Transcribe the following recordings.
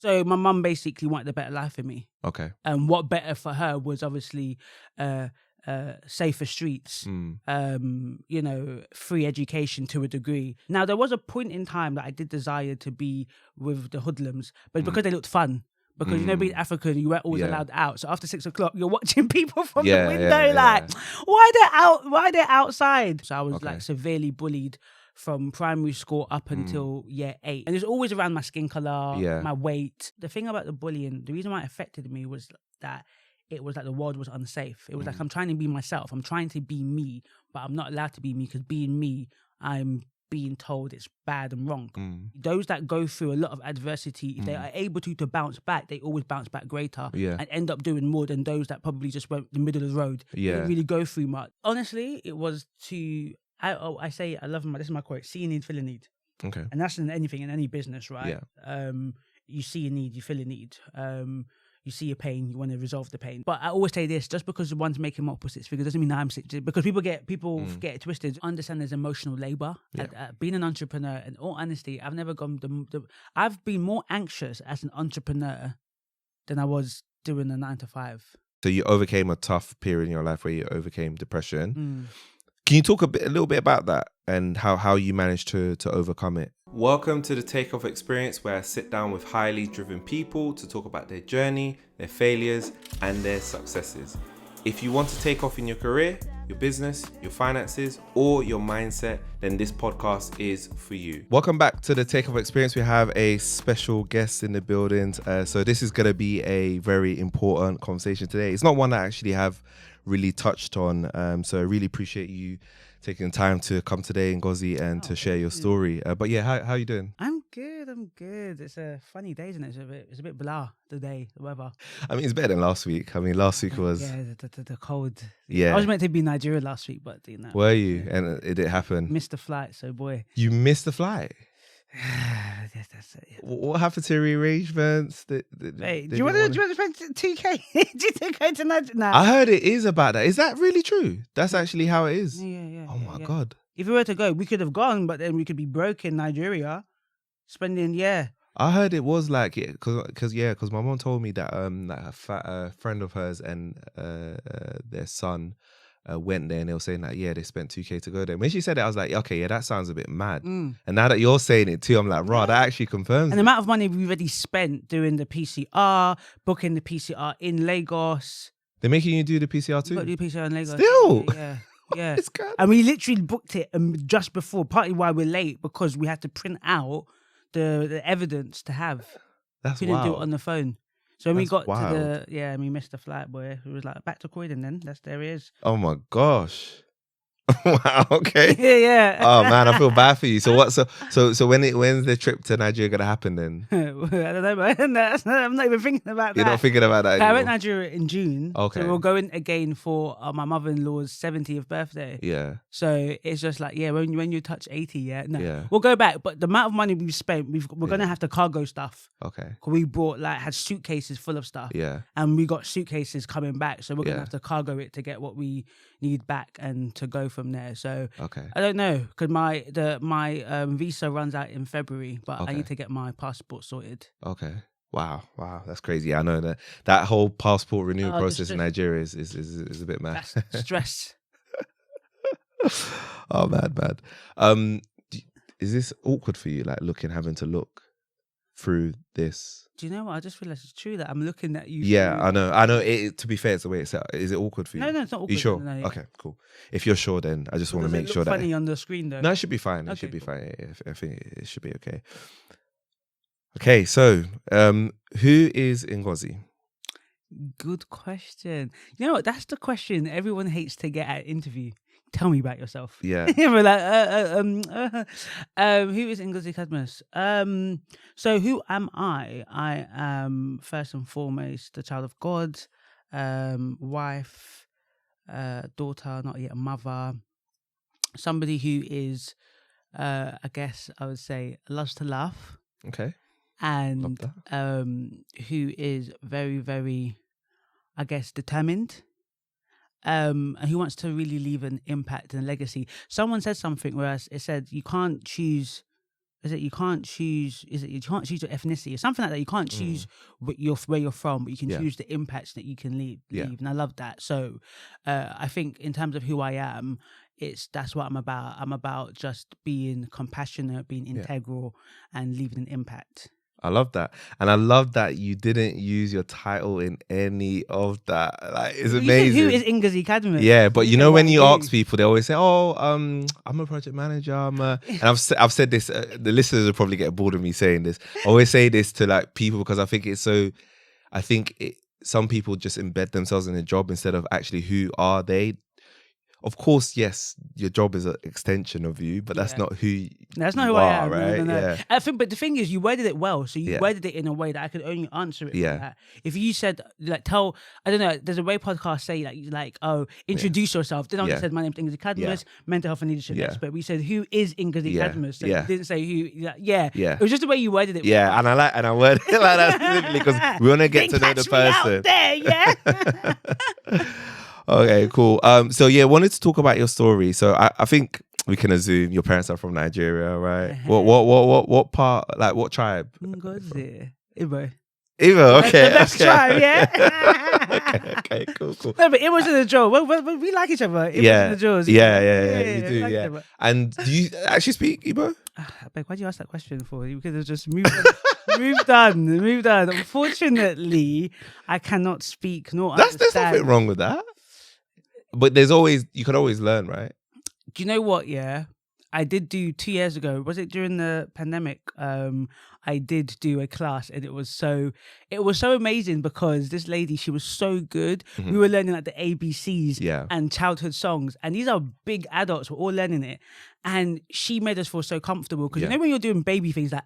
So my mum basically wanted a better life for me. Okay. And what better for her was obviously safer streets, free education to a degree. Now, there was a point in time that I did desire to be with the hoodlums, but because they looked fun. Because, being African, you weren't always allowed out. So after 6 o'clock, you're watching people from the window why they're outside? So I was like severely bullied from primary school up until year 8. And it's always around my skin color, my weight. The thing about the bullying, the reason why it affected me was that it was like the world was unsafe. It was like I'm trying to be myself. I'm trying to be me, but I'm not allowed to be me because being me, I'm being told it's bad and wrong. Those that go through a lot of adversity, if they are able to bounce back, they always bounce back greater and end up doing more than those that probably just went the middle of the road. They didn't really go through much. Honestly, it was I say I love this is my quote, see a need, feel a need. Okay. And that's in anything, in any business, right? Yeah. You see a need, you feel a need. You see a pain, you want to resolve the pain. But I always say this, just because one's making opposites figures doesn't mean I'm sick. Because people get it twisted. Understand there's emotional labor. Being an entrepreneur, in all honesty, I've never gone I've been more anxious as an entrepreneur than I was doing a 9 to 5. So you overcame a tough period in your life where you overcame depression. Can you talk a little bit about that and how you managed to overcome it? Welcome to the Takeoff Experience, where I sit down with highly driven people to talk about their journey, their failures, and their successes. If you want to take off in your career, your business, your finances, or your mindset, then this podcast is for you. Welcome back to the Takeoff Experience. We have a special guest in the building. So this is going to be a very important conversation today. It's not one I actually have really touched on. So I really appreciate you taking the time to come today, Ngozi, and to share your story. But yeah, how are you doing? I'm good. It's a funny day, isn't it? It's a bit blah, the day, the weather. I mean, it's better than last week. I mean, last week was... Yeah, the cold. Yeah. I was meant to be in Nigeria last week, but Were you? And it didn't happen? Missed the flight, so boy. You missed the flight? Yes, that's it. Yeah. What happened to rearrangements? Do you want to spend 2K? Do you go to Nigeria? Nah. I heard it is about that. Is that really true? That's actually how it is? Yeah. Oh my God. If we were to go, we could have gone, but then we could be broke in Nigeria, spending, I heard it was like, because my mom told me that a friend of hers and their son went there, and they were saying that, they spent 2K to go there. When she said it, I was like, okay, that sounds a bit mad. And now that you're saying it too, I'm like, that actually confirms And the amount of money we've already spent doing the PCR, booking the PCR in Lagos. They're making you do the PCR too? You've got to do PCR in Lagos. Still? Yeah. It's good. And we literally booked it just before, partly why we're late, because we had to print out the evidence to have. That's We didn't do it wild. on the phone. So when we got wild. to we missed the flight, boy. It was like, back to Croydon then. There he is. Oh my gosh. Wow, okay. Yeah. Oh man, I feel bad for you. So what? So when's the trip to Nigeria gonna happen then? I don't know, but I'm not even thinking about that. You're not thinking about that anymore? I went to Nigeria in June. Okay. So we're going again for my mother-in-law's 70th birthday. Yeah. So it's just like, when you touch 80, Yeah. We'll go back. But the amount of money we've spent, we're going to have to cargo stuff. Okay. We brought, had suitcases full of stuff. Yeah. And we got suitcases coming back. So we're going to have to cargo it to get what we need back and to go from there. So Okay. I don't know, because my visa runs out in February, but Okay. I need to get my passport sorted. Okay. Wow, that's crazy. I know that whole passport renewal process in Nigeria is a bit mad. That's stress. Oh, bad. Is this awkward for you, having to look through this? Do you know what? I just realized it's true that I'm looking at you. Yeah, I know. To be fair, it's the way it's set. Is it awkward for you? No, it's not awkward. You sure? No, yeah. Okay, cool. If you're sure, then I just want to make sure that funny on the screen though. No, it should be fine. Okay, It should be cool. fine. I think it should be okay. Okay, so who is Ngozi? Good question. You know what? That's the question everyone hates to get at interview. Tell me about yourself. Yeah. We're like, who is Ngozi Cadmus? So who am I? I am first and foremost the child of God, wife, daughter, not yet a mother. Somebody who is, I guess I would say, loves to laugh. Okay. And who is very, very, I guess, determined. And who wants to really leave an impact and a legacy. Someone said something where it said you can't choose is it you can't choose? Is it you can't choose your ethnicity or something like that? You can't choose where you're from, but you can choose the impacts that you can leave. And I love that. So, I think in terms of who I am, that's what I'm about. I'm about just being compassionate, being integral, and leaving an impact. I love that. And I love that you didn't use your title in any of that. Like, it's amazing. Who is Ngozi Cadmus? Yeah, but you know when you ask people, they always say, "Oh, I'm a project manager." And I've said this. The listeners will probably get bored of me saying this. I always say this to like people because I think it's so. I think some people just embed themselves in a job instead of actually who are they. Of course, yes, your job is an extension of you, but that's not who that's not you who are, I am, right? No. Yeah. I think, but the thing is, you worded it well. So you worded it in a way that I could only answer it. Like that. If you said, like, I don't know, there's a way podcasts say, introduce yourself. Then I just said, my name's Ngozi Cadmus, mental health and leadership expert. We said, who is Ngozi Cadmus? So you didn't say who. It was just the way you worded it. Yeah, and I worded it like that specifically because we want to get to know the person. Out there, yeah. Okay, cool. So yeah, wanted to talk about your story. So I think we can assume your parents are from Nigeria, right? What part? Like what tribe? Ngozi, Igbo. Igbo, okay. The best tribe, yeah. okay, cool. No, but it wasn't a joke. We like each other. It wasn't a joke. Yeah. You do, yeah. And do you actually speak Igbo? Why do you ask that question for? You could have just moved on. Unfortunately, I cannot speak nor understand. There's nothing wrong with that. But you can always learn, right? Do you know what? Yeah, I did do 2 years ago. Was it during the pandemic? I did do a class, and it was so amazing because this lady, she was so good. We were learning like the ABCs and childhood songs, and these are big adults. We're all learning it, and she made us feel so comfortable because you know when you're doing baby things like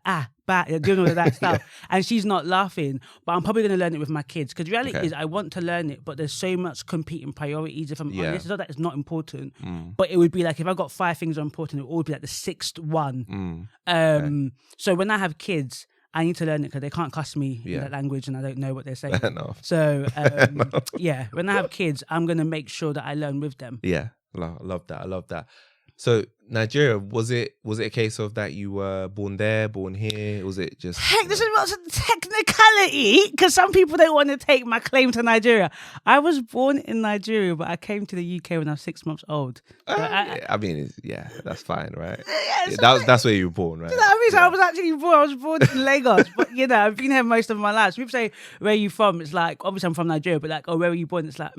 doing all of that stuff, and she's not laughing. But I'm probably going to learn it with my kids because the reality is I want to learn it, but there's so much competing priorities. If I'm honest, it's not that it's not important, but it would be like if I got 5 things are important, it would be like the 6th one. So when I have kids, I need to learn it because they can't cuss me in that language and I don't know what they're saying. So when I have kids, I'm going to make sure that I learn with them. Yeah, I love that. So Nigeria, was it a case of that you were born there, born here? Was it just... Heck, this is about some technicality because some people don't want to take my claim to Nigeria. I was born in Nigeria, but I came to the UK when I was 6 months old. I mean, that's fine, right? That's where you were born, right? You know what I mean? So I was born in Lagos, but I've been here most of my life. So people say, where are you from? It's like, obviously I'm from Nigeria, but like, where were you born? It's like,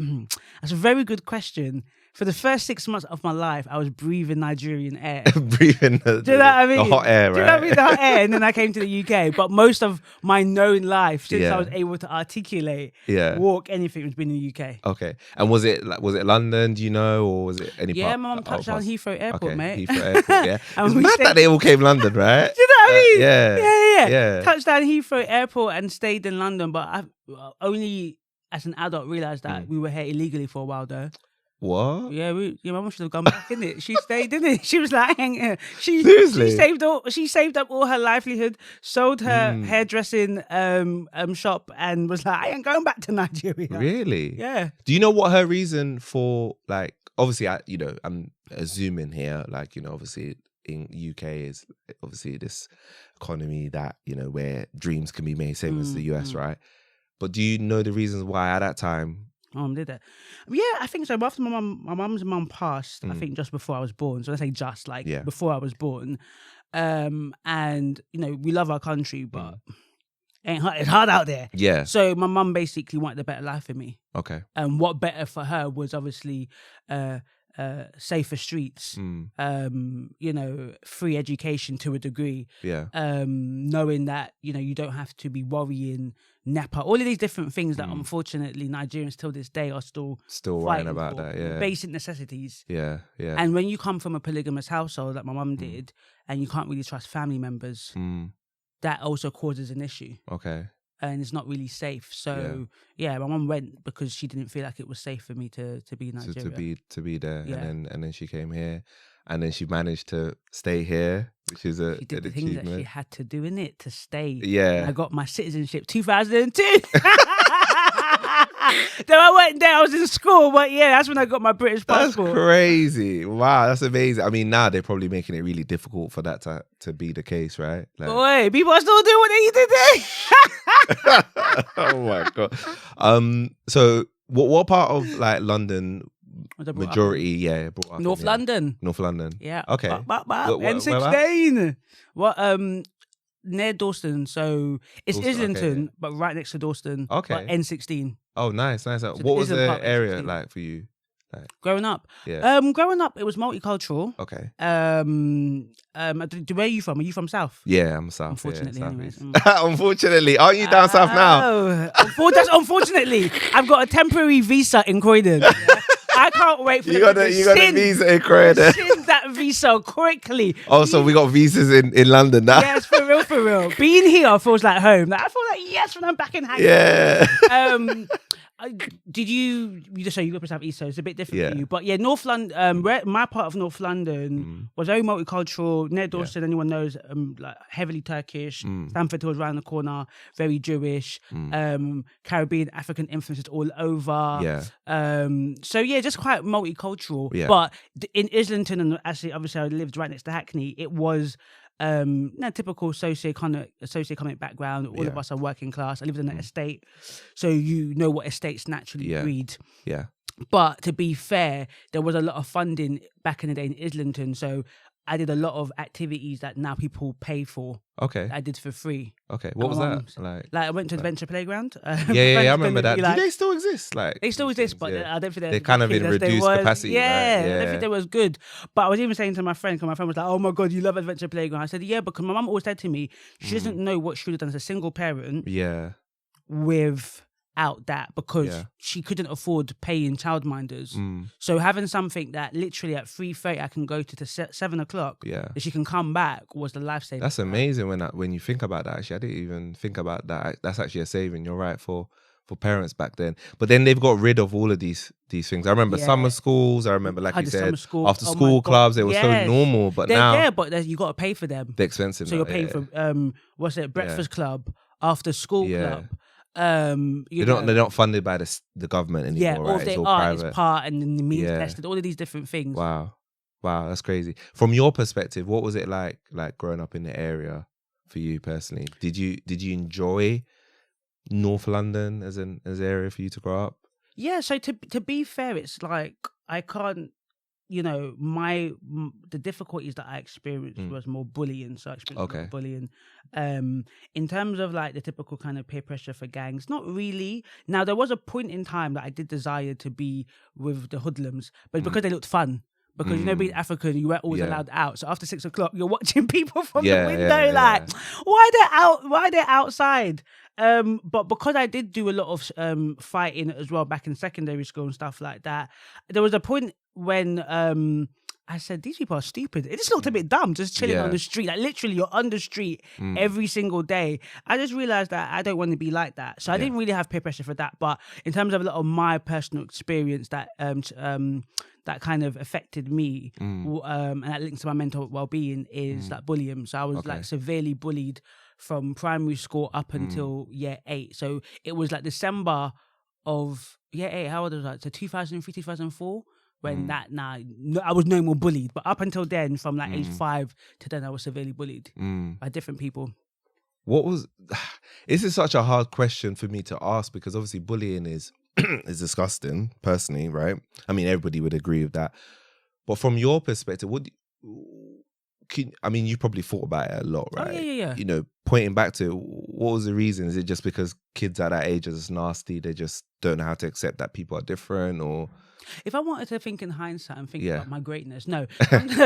that's a very good question. For the first 6 months of my life, I was breathing Nigerian air. Breathing the hot air, right? Do you know what I mean? The hot air, and then I came to the UK. But most of my known life, since I was able to articulate, walk, anything, was been in the UK. Okay. And was it London, do you know, or was it any part? Yeah, my mum touched down Heathrow Airport, mate. Heathrow Airport, yeah. It's mad that they all came London, right? Do you know what I mean? Yeah. Touched down Heathrow Airport and stayed in London, but I only as an adult realised that we were here illegally for a while, though. What? Yeah, my mum should have gone back, innit? She stayed, didn't it? She was like, she saved up all her livelihood, sold her hairdressing shop, and was like, I ain't going back to Nigeria. Really? Yeah. Do you know what her reason for, like, obviously, I'm assuming here, like, obviously in UK is obviously this economy that, where dreams can be made, same as the US, right? But do you know the reasons why at that time? My mum did that. Yeah, I think so. After my mum's mum passed, I think just before I was born. So I say just like before I was born. And we love our country, but it's hard out there. Yeah. So my mum basically wanted a better life for me. Okay. And what better for her was obviously safer streets, free education to a degree. Yeah. Knowing that, you don't have to be worrying NEPA, all of these different things that unfortunately Nigerians till this day are still worrying about that, yeah. Basic necessities. Yeah, yeah. And when you come from a polygamous household like my mum did, and you can't really trust family members, that also causes an issue. Okay. And it's not really safe. So my mum went because she didn't feel like it was safe for me to be in Nigeria. To be there. Yeah. And then she came here. And then she managed to stay here, which is she did the things that she had to do in it to stay. Yeah. I got my citizenship 2002. Then I went there. I was in school, but yeah, that's when I got my British passport. That's crazy. Wow, that's amazing. I mean, now they're probably making it really difficult for that to be the case, right? Like... Boy, people are still doing what they need to do. Oh my god. So what part of like London? Majority, yeah. North London. North London. Yeah. Okay. N16. What? Near Dalston. So it's Dalston, Islington, okay. but right next to Dalston. Okay. But N16. Oh, nice. So what was the area N16. like for you? Like, growing up? Yeah. Growing up, it was multicultural. Okay. Where are you from? Are you from South? Yeah, I'm South. Unfortunately, yeah, anyways. Unfortunately, aren't you down South now? Unfortunately, I've got a temporary visa in Croydon. I can't wait for you got a visa in Croydon. Send that visa quickly. Also, we got visas in London now. Yes, for real. Being here feels like home. Like, I feel like yes when I'm back in Hackney. Yeah. Did you just say you grew up in South East, so it's a bit different for you. But yeah, North London, my part of North London was very multicultural. Near Dalston, anyone knows, like heavily Turkish. Stamford Hill was around the corner, very Jewish. Caribbean, African influences all over. Yeah. So yeah, just quite multicultural. Yeah. But in Islington, and actually, obviously, I lived right next to Hackney. It was typical socioeconomic background. All of us are working class. I lived in an estate, so you know what estates naturally breed. Yeah. But to be fair, there was a lot of funding back in the day in Islington, so I did a lot of activities that now people pay for. Okay. I did for free. Okay. What was that? Like I went to Adventure Playground. Yeah, I remember that. Do they still exist? Like they still exist, but I don't think they're kind of in reduced capacity. Yeah, right? I don't think they was good. But I was even saying to my friend, because my friend was like, "Oh my god, you love Adventure Playground." I said, "Yeah," because my mum always said to me, she doesn't know what she would have done as a single parent. Yeah. Without that, because she couldn't afford paying childminders. So having something that literally at 3:30 I can go to 7 o'clock, that she can come back, was the lifesaver. That's amazing when you think about that. Actually, I didn't even think about that. That's actually a saving. You're right for parents back then. But then they've got rid of all of these things. I remember summer schools. I remember, like you said, after school clubs. They were so normal. But now, but you got to pay for them. They're expensive. So you're paying for breakfast club, after school club. They're not funded by the government anymore. Yeah, or right? if they it's all are, private. it's part and then the means tested. All of these different things. Wow, that's crazy. From your perspective, what was it like growing up in the area for you personally? Did you enjoy North London as an area for you to grow up? Yeah. So to be fair, it's like I can't. The difficulties that I experienced was more bullying. So I experienced a lot of bullying. In terms of like the typical kind of peer pressure for gangs, not really. Now, there was a point in time that I did desire to be with the hoodlums, but because they looked fun. Because, being African, you weren't always allowed out. So after 6 o'clock, you're watching people from the window why they're outside? But because I did do a lot of fighting as well back in secondary school and stuff like that, there was a point when I said, these people are stupid. It just looked a bit dumb, just chilling on the street. Like literally, you're on the street every single day. I just realized that I don't want to be like that. So I didn't really have peer pressure for that. But in terms of a lot of my personal experience that that kind of affected me and that links to my mental well-being is like bullying. So I was like severely bullied from primary school up until year 8. So it was like December of year 8. How old was I? So 2003, 2004. When I was no more bullied. But up until then, from like age 5 to then, I was severely bullied by different people. This is such a hard question for me to ask, because obviously bullying is disgusting, personally, right? I mean, everybody would agree with that. But from your perspective, you probably thought about it a lot, right? Oh, yeah. Pointing back to, what was the reason? Is it just because kids at that age are just nasty? They just don't know how to accept that people are different, or... If I wanted to think in hindsight and think about my greatness, no.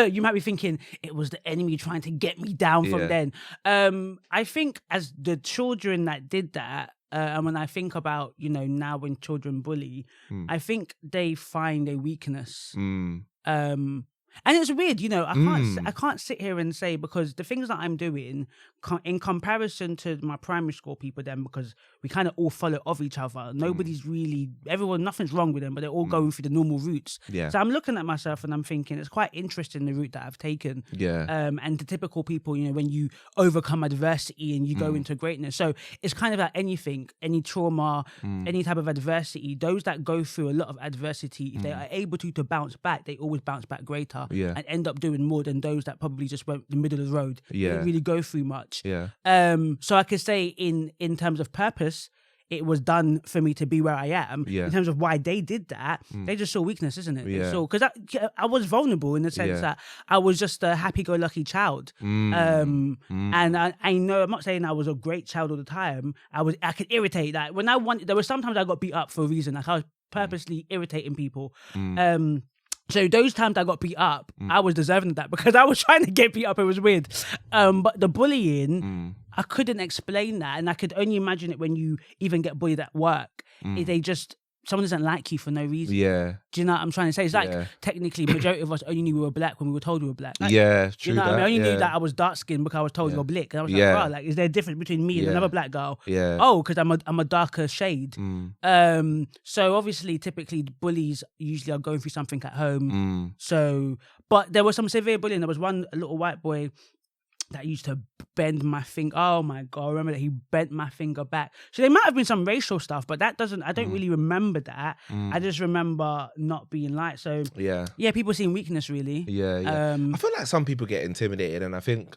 You might be thinking it was the enemy trying to get me down from then. I think as the children that did that, and when I think about, now when children bully, I think they find a weakness. And it's weird, I can't sit here and say, because the things that I'm doing in comparison to my primary school people then, because we kind of all follow of each other. Nobody's really, nothing's wrong with them, but they're all going through the normal routes. Yeah. So I'm looking at myself and I'm thinking it's quite interesting the route that I've taken. Yeah. And the typical people, when you overcome adversity and you go into greatness. So it's kind of like anything, any trauma, any type of adversity, those that go through a lot of adversity, if they are able to bounce back, they always bounce back greater. Yeah. And end up doing more than those that probably just went the middle of the road. Yeah. They didn't really go through much. Yeah. So I could say in terms of purpose, it was done for me to be where I am. Yeah. In terms of why they did that, they just saw weakness, isn't it? Yeah. Because I was vulnerable in the sense that I was just a happy-go-lucky child. And I know, I'm not saying I was a great child all the time. I could irritate. Like when there was sometimes I got beat up for a reason. Like I was purposely irritating people. So those times I got beat up, I was deserving of that because I was trying to get beat up. It was weird. But the bullying, I couldn't explain that. And I could only imagine it when you even get bullied at work. Someone doesn't like you for no reason. Yeah. Do you know what I'm trying to say? It's like technically majority of us only knew we were black when we were told we were black. Like, yeah, true. You know what I mean? I only knew that I was dark skinned because I was told you're black. And I was like, wow, like, is there a difference between me and another black girl? Yeah. Oh, because I'm a darker shade. So obviously, typically, bullies usually are going through something at home. So, but there was some severe bullying. There was one little white boy that used to bend my finger. Oh my God, I remember that he bent my finger back. So there might have been some racial stuff, but I don't really remember that. I just remember not being liked. So yeah, people seeing weakness really. Yeah. I feel like some people get intimidated, and I think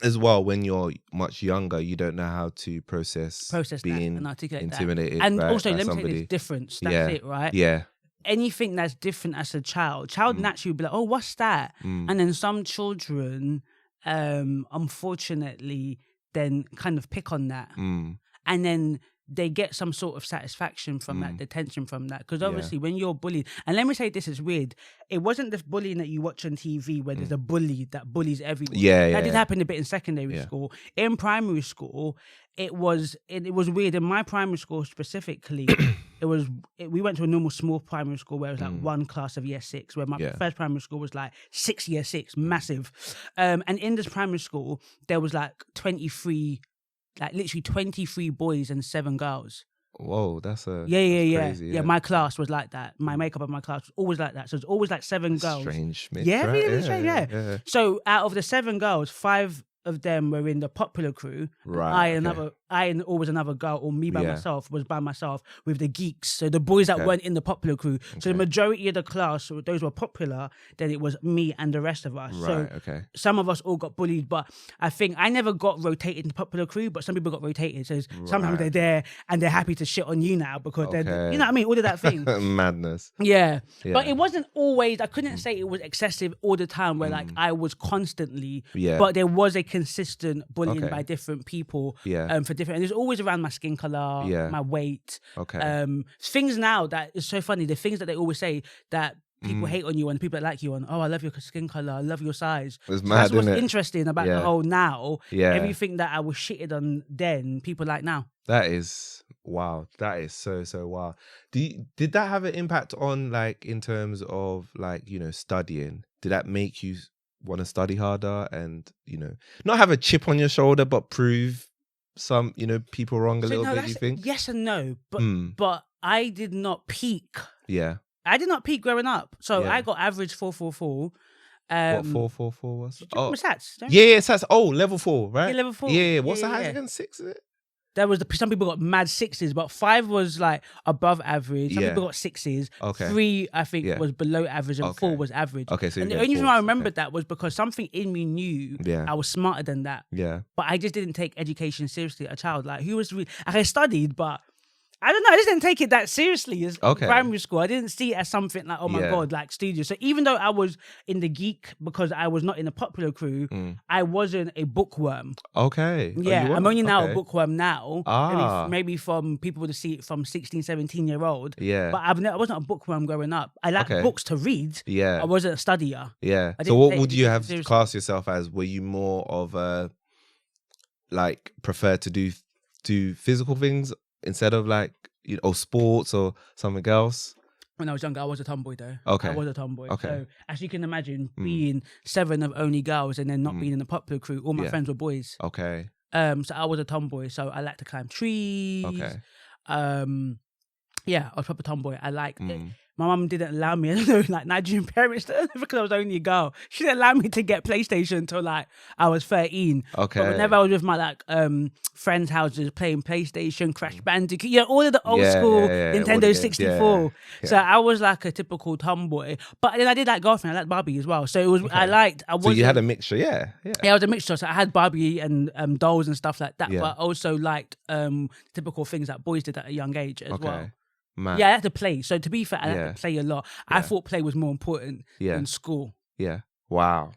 as well, when you're much younger, you don't know how to process being that and articulate intimidated. That. And by, also, by let me somebody. say this difference. That's it, right? Yeah. Anything that's different as a child naturally will be like, oh, what's that? And then some children, unfortunately, then kind of pick on that. And then they get some sort of satisfaction from that, detention from that. Because obviously when you're bullied, and let me say this is weird, it wasn't the bullying that you watch on TV where there's a bully that bullies everyone. That did happen a bit in secondary school. In primary school, it was weird. In my primary school specifically, we went to a normal small primary school where it was like one class of year 6, where my first primary school was like 6 year 6, massive. And in this primary school, there was like 23 boys and 7 girls. Whoa, that's crazy, yeah. My class was like that. My makeup of my class was always like that. So it's always like 7 girls. Strange mix, yeah, right? really strange, yeah. So out of the 7 girls, 5 of them were in the popular crew. Right. I and always another girl, or me by myself, was by myself with the geeks. So the boys that weren't in the popular crew. So the majority of the class, those were popular, then it was me and the rest of us. Right, so some of us all got bullied, but I think I never got rotated in the popular crew, but some people got rotated. So sometimes they're there and they're happy to shit on you now because they're, you know what I mean? All of that thing. Madness. Yeah. But it wasn't always, I couldn't say it was excessive all the time where like I was constantly, but there was a consistent bullying by different people for different, and it's always around my skin color, my weight. Things now that is so funny, the things that they always say that people hate on you and people that like you on, oh, I love your skin color, I love your size. It's mad, that's what's isn't it? Interesting about the whole now. Everything that I was shitted on then, people like now. That is wow. That is so wow. Did that have an impact on, like, in terms of, like, you know, studying? Did that make you want to study harder and, you know, not have a chip on your shoulder, but prove some, you know, people wrong a little bit, you think? Yes and no, but I did not peak. I did not peak growing up. So I got average 444. What 444 was? Do you remember SATs? SATs. Oh, level 4, right? Yeah, level 4. Yeah. What's the highest again? 6, is it? There was some people got mad 6s, but 5 was like above average. Some people got 6s. 3, I think, was below average, and 4 was average. So and the only reason I remembered that was because something in me knew I was smarter than that. But I just didn't take education seriously as a child. Like, I studied, but I don't know, I just didn't take it that seriously as primary school. I didn't see it as something like, oh my God, like studious. So even though I was in the geek because I was not in the popular crew, I wasn't a bookworm. Yeah, I'm only now a bookworm now. Maybe from people to see it from 16, 17-year-old. But I wasn't a bookworm growing up. I liked books to read. I wasn't a studier. So what would you have to class yourself as? Were you more of a, like, prefer to do physical things instead of, like, you know, or sports or something else? When I was younger, I was a tomboy though. Okay. I was a tomboy. Okay. So as you can imagine, being 7 of only girls and then not being in the popular crew, all my Yeah. friends were boys. Okay. So I was a tomboy. So I like to climb trees. Okay. Yeah, I was a proper tomboy. I liked it. My mum didn't allow me, I don't know, like Nigerian parents, because I was only a girl. She didn't allow me to get PlayStation until like I was 13. Okay. But whenever I was with my like friends' houses playing PlayStation, Crash Bandicoot, all of the old school Nintendo 64. Yeah. So I was like a typical tomboy. But then I did like girlfriend. I liked Barbie as well. So it was So you had a mixture, yeah. Yeah, I was a mixture. So I had Barbie and dolls and stuff like that. Yeah. But I also liked typical things that boys did at a young age as well. Man. Yeah, I had to play. So to be fair, I had to play a lot. Yeah. I thought play was more important than school. Yeah. Wow.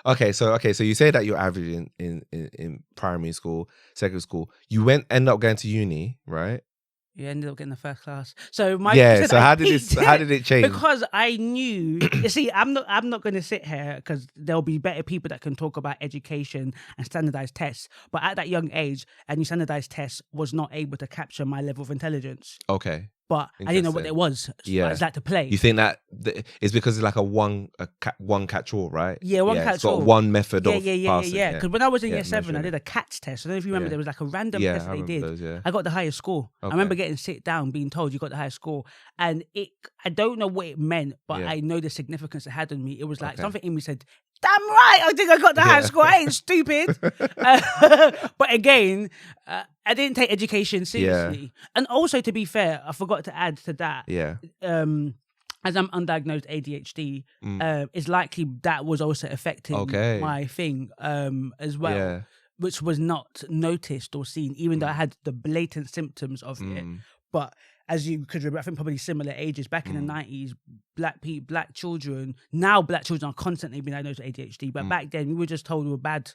Okay, so you say that you're average in primary school, secondary school. You end up going to uni, right? You ended up getting the first class. So so how did it change? Because I knew. You see, I'm not going to sit here because there'll be better people that can talk about education and standardized tests. But at that young age, any standardized test was not able to capture my level of intelligence. Okay. But I didn't know what it was. Yeah. I just like to play. You think that it's because it's like a one catch all, right? Yeah, one catch all. It's got one method of passing. Yeah. Because when I was in year 7, I did a CATS test. I don't know if you remember. There was like a random test they did. Those, I got the highest score. Okay. I remember getting sit down, being told you got the highest score, and I don't know what it meant, but I know the significance it had on me. It was like something in me said, "Damn right, I think I got the highest score. I ain't stupid." But again, I didn't take education seriously. And also, to be fair, I forgot to add to that. Yeah. As I'm undiagnosed ADHD, it's likely that was also affecting my thing as well, which was not noticed or seen, even though I had the blatant symptoms of it. But as you could remember, I think probably similar ages, back in the 90s, black children, now black children are constantly being diagnosed with ADHD, but back then we were just told we were bad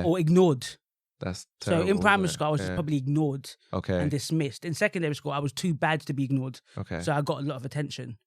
or ignored. That's terrible, so in primary school, I was just probably ignored and dismissed. In secondary school, I was too bad to be ignored. So I got a lot of attention.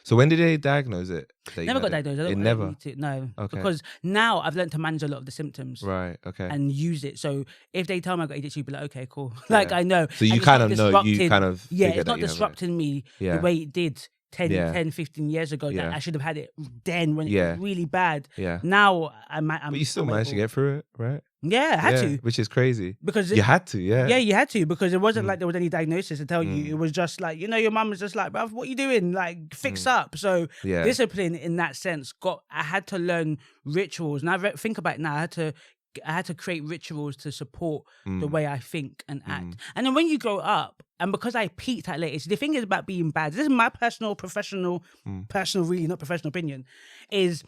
So when did they diagnose it? Never got diagnosed. It never? No. Because now I've learned to manage a lot of the symptoms. Right, and use it. So if they tell me I've got ADHD, be like, okay, cool. Like I know. So you kind of know, you kind of it's not disrupting me the way it did 10, 15 years ago. That I should have had it then when it was really bad. Now but you still managed to get through it, right? Yeah, I had to. Which is crazy. Because you had to, Yeah, you had to, because it wasn't like there was any diagnosis to tell you. It was just like, your mum was just like, bruv, what you doing? Like, fix up. So discipline in that sense I had to learn rituals. And I think about it now, I had to create rituals to support the way I think and act. And then when you grow up, and because I peaked at late age, the thing is about being bad. This is my personal, really not professional opinion, is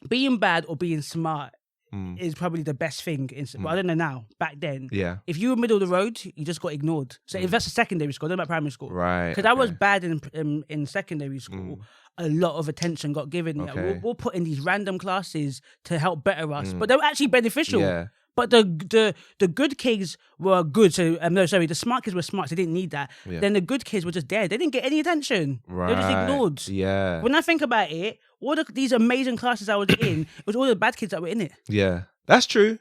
being bad or being smart is probably the best thing. Well, I don't know now. Back then, if you were middle of the road, you just got ignored. So if that's a secondary school, I don't know about primary school, right? Because I was bad in secondary school. A lot of attention got given. We'll put in these random classes to help better us, but they were actually beneficial. But the good kids were good. So the smart kids were smart. So they didn't need that. Then the good kids were just there. They didn't get any attention. Right. They were just ignored. Yeah. When I think about it, all these amazing classes I was in, it was all the bad kids that were in it. Yeah, that's true.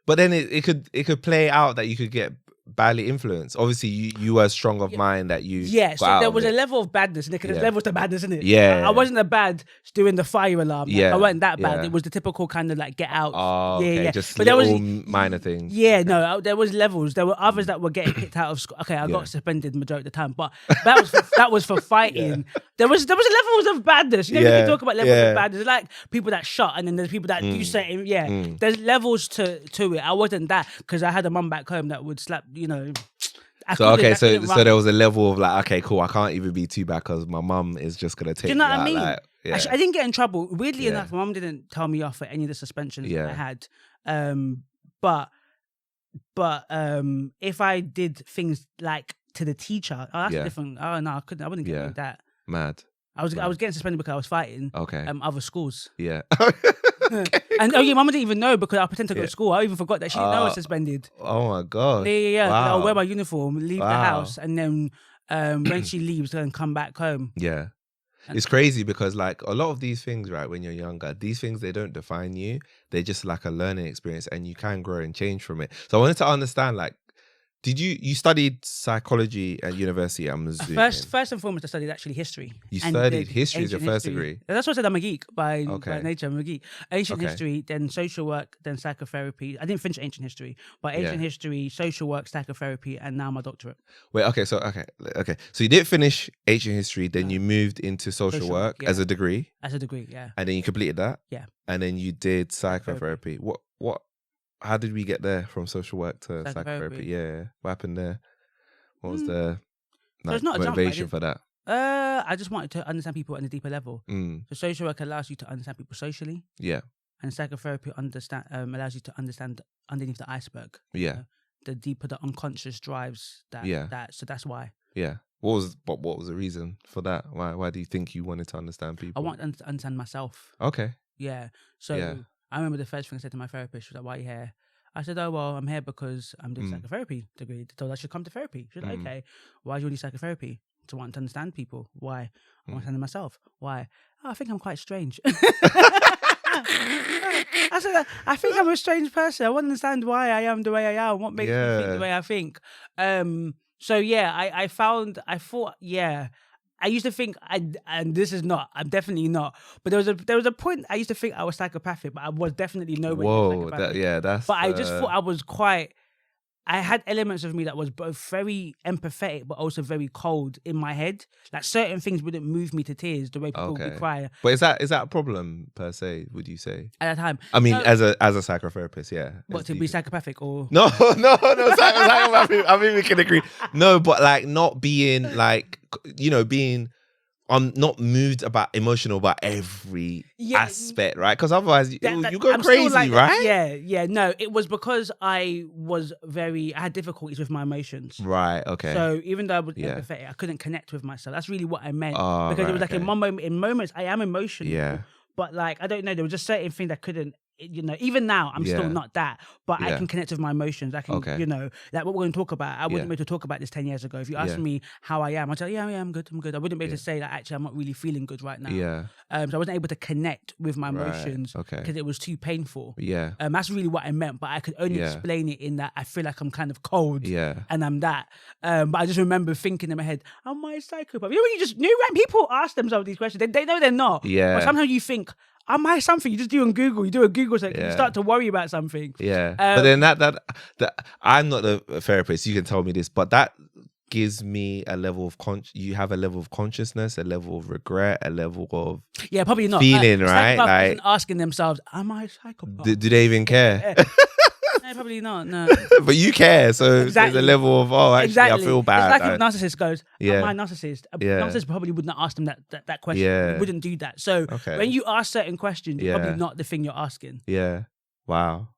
But then it could play out that you could get badly influenced. Obviously, you were strong of mind that you so there was a level of badness, and there's levels to badness, isn't it? Yeah, I wasn't a bad doing the fire alarm. I wasn't that bad. It was the typical kind of like get out. Just but there was minor things. There was levels. There were others that were getting kicked out of school. Okay, I got suspended majority of the time, but that was for fighting. There was levels of badness. You can talk about levels of badness. There's like people that shot, and then there's people that do certain. There's levels to it. I wasn't that, because I had a mum back home that would slap. So there was a level of like, okay, cool, I can't even be too bad because my mum is just gonna take. Do you know what I mean? Like, I didn't get in trouble. Weirdly enough, my mum didn't tell me off for any of the suspensions that I had. But if I did things like to the teacher, that's different. Oh no, I wouldn't get like that. Mad. I was getting suspended because I was fighting. Other schools. Yeah. And mama didn't even know, because I pretend to go to school. I even forgot that she didn't know I was suspended. Oh my god. Yeah. Wow. I'll wear my uniform, leave the house, and then when she leaves, then come back home. Yeah. It's crazy because like a lot of these things, right, when you're younger, these things, they don't define you. They're just like a learning experience, and you can grow and change from it. So I wanted to understand, like, Did you studied psychology at university? I'm assuming. First and foremost, I studied actually history. You studied history as your first degree. That's what I said. I'm a geek by nature. I'm a geek. Ancient Okay. history, then social work, then psychotherapy. I didn't finish ancient history, but ancient history, social work, psychotherapy, and now my doctorate. Wait, okay. So you didn't finish ancient history, then you moved into social work as a degree. As a degree, yeah. And then you completed that. Yeah. And then you did psychotherapy. What? How did we get there from social work to psychotherapy? Yeah. What happened there? What was the motivation for that? I just wanted to understand people at a deeper level. Mm. So social work allows you to understand people socially. Yeah. And psychotherapy allows you to understand underneath the iceberg. Yeah. The deeper the unconscious drives that. Yeah. So that's why. Yeah. What was the reason for that? Why do you think you wanted to understand people? I wanted to understand myself. Okay. Yeah. So I remember the first thing I said to my therapist, she was like, "Why are you here?" I said, "Oh, well, I'm here because I'm doing psychotherapy degree. They told I should come to therapy." She was like, "Okay, why do you do psychotherapy?" To want to understand people. Why? I want to understand myself. Why? Oh, I think I'm quite strange. I said, I think I'm a strange person. I want to understand why I am the way I am. What makes me think the way I think. So I thought, I used to think, I'm definitely not. But there was a point I used to think I was psychopathic, but I was definitely nowhere near psychopathic. I just thought I was I had elements of me that was both very empathetic, but also very cold in my head. Like certain things wouldn't move me to tears the way people would cry. But is that a problem per se? Would you say at that time? I mean, as a psychotherapist, yeah. What, to be psychopathic or no? Psychopathic. I mean, we can agree. No, but like not being like being. I'm not moved emotional about every aspect, right? Because otherwise you go crazy, right? Yeah. No, it was because I had difficulties with my emotions. Right, okay. So even though I was empathetic, I couldn't connect with myself. That's really what I meant. Because it was like in moments I am emotional. Yeah. But like, I don't know, there was just certain things I couldn't, even now, I'm still not that, but I can connect with my emotions. I can, like what we're going to talk about. I wouldn't be able to talk about this 10 years ago. If you asked me how I am, I'd say, I'm good. I wouldn't be able to say that actually I'm not really feeling good right now. Yeah. So I wasn't able to connect with my emotions because it was too painful. Yeah. That's really what I meant, but I could only explain it in that I feel like I'm kind of cold and I'm that. But I just remember thinking in my head, am I a psychopath? When when people ask themselves these questions, they know they're not. Yeah. But sometimes you think, am I something? You just do on Google. You do a Google search. You start to worry about something. Yeah. But then that I'm not a therapist. You can tell me this, but that gives me a level of you have a level of consciousness, a level of regret, a level of probably not feeling, right? Like asking themselves, am I a psychopath? Do they even care? No, probably not. No. But you care, so there's a level of actually I feel bad. It's like if a narcissist goes, am I a narcissist? A narcissist probably wouldn't ask them that question. Yeah. He wouldn't do that. So when you ask certain questions, you're probably not the thing you're asking. Yeah. Wow.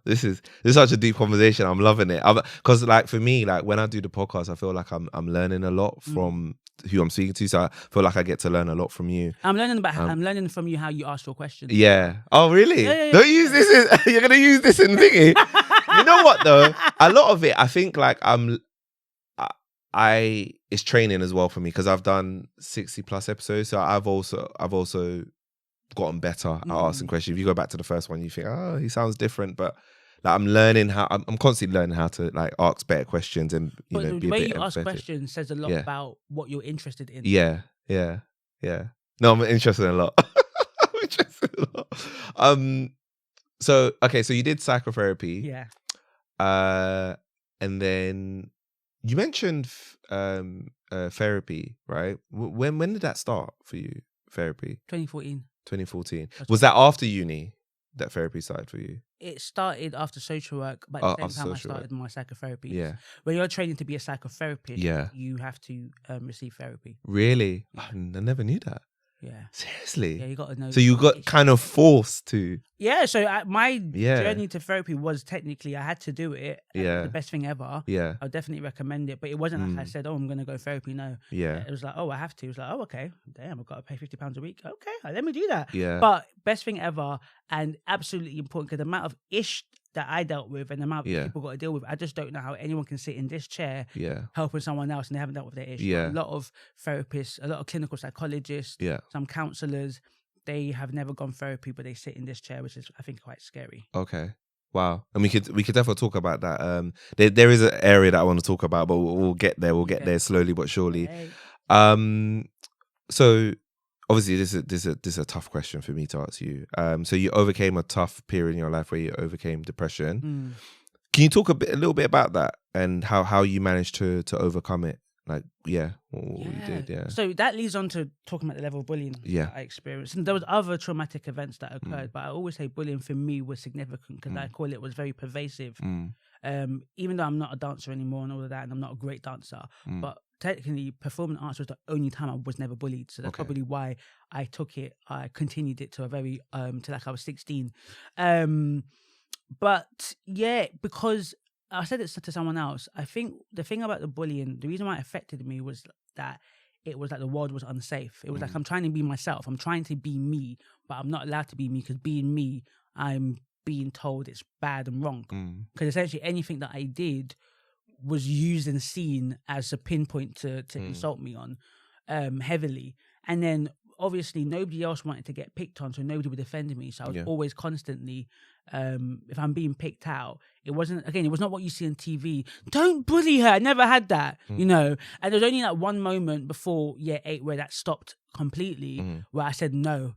This is such a deep conversation. I'm loving it. Because like for me, like when I do the podcast, I feel like I'm learning a lot from who I'm speaking to. So I feel like I get to learn a lot from you. I'm learning from you how you ask your questions. Yeah. Oh, really? Yeah. Don't use this. You're gonna use this in thingy. You know what though? A lot of it, I think, like it's training as well for me because I've done 60 plus episodes. So I've also gotten better at asking questions. If you go back to the first one, you think, oh, he sounds different, but like I'm constantly learning how to like ask better questions and be a bit the way you empathetic. ask questions says a lot about what you're interested in. Yeah. No, I'm interested in a lot. So you did psychotherapy. Yeah. And then you mentioned therapy, right? When did that start for you? Therapy. 2014. Was that after uni that therapy started for you? It started after social work, but at the same time I started my psychotherapy. Yeah. When you're training to be a psychotherapist, you have to receive therapy. Really? I never knew that. Yeah. Seriously? Yeah, you got to know. So you got kind of forced to. Yeah, so my journey to therapy was technically I had to do it. Yeah. The best thing ever. Yeah. I would definitely recommend it, but it wasn't like I said, I'm going to go therapy. No. Yeah. It was like, I have to. It was like, okay, damn, I've got to pay £50 a week. Okay, let me do that. Yeah. But best thing ever and absolutely important because the amount of ish that I dealt with and the amount of people got to deal with, I just don't know how anyone can sit in this chair helping someone else and they haven't dealt with their issue. Yeah. A lot of therapists, a lot of clinical psychologists, some counselors, they have never gone therapy, but they sit in this chair, which is, I think, quite scary. Okay. Wow. And we could definitely talk about that. There is an area that I want to talk about, but we'll get there. We'll get there slowly but surely. Hey. So obviously this is a tough question for me to ask you. So you overcame a tough period in your life where you overcame depression. Can you talk a little bit about that and how you managed to overcome it? Like, what you did, So that leads on to talking about the level of bullying that I experienced. And there was other traumatic events that occurred, but I always say bullying for me was significant because I call it was very pervasive. Even though I'm not a dancer anymore and all of that, and I'm not a great dancer, but technically performing arts was the only time I was never bullied. So that's probably why I continued it to a very, to like I was 16. But yeah, because I said it to someone else. I think the thing about the bullying, the reason why it affected me was that it was like the world was unsafe. It was like I'm trying to be myself. I'm trying to be me, but I'm not allowed to be me because being me, I'm being told it's bad and wrong. Because essentially anything that I did was used and seen as a pinpoint to insult me on heavily. And then obviously nobody else wanted to get picked on, so nobody would defend me. So I was always constantly, if I'm being picked out, it was not what you see on TV. Don't bully her. I never had that, you know. And there was only like one moment before year 8 where that stopped completely, where I said no.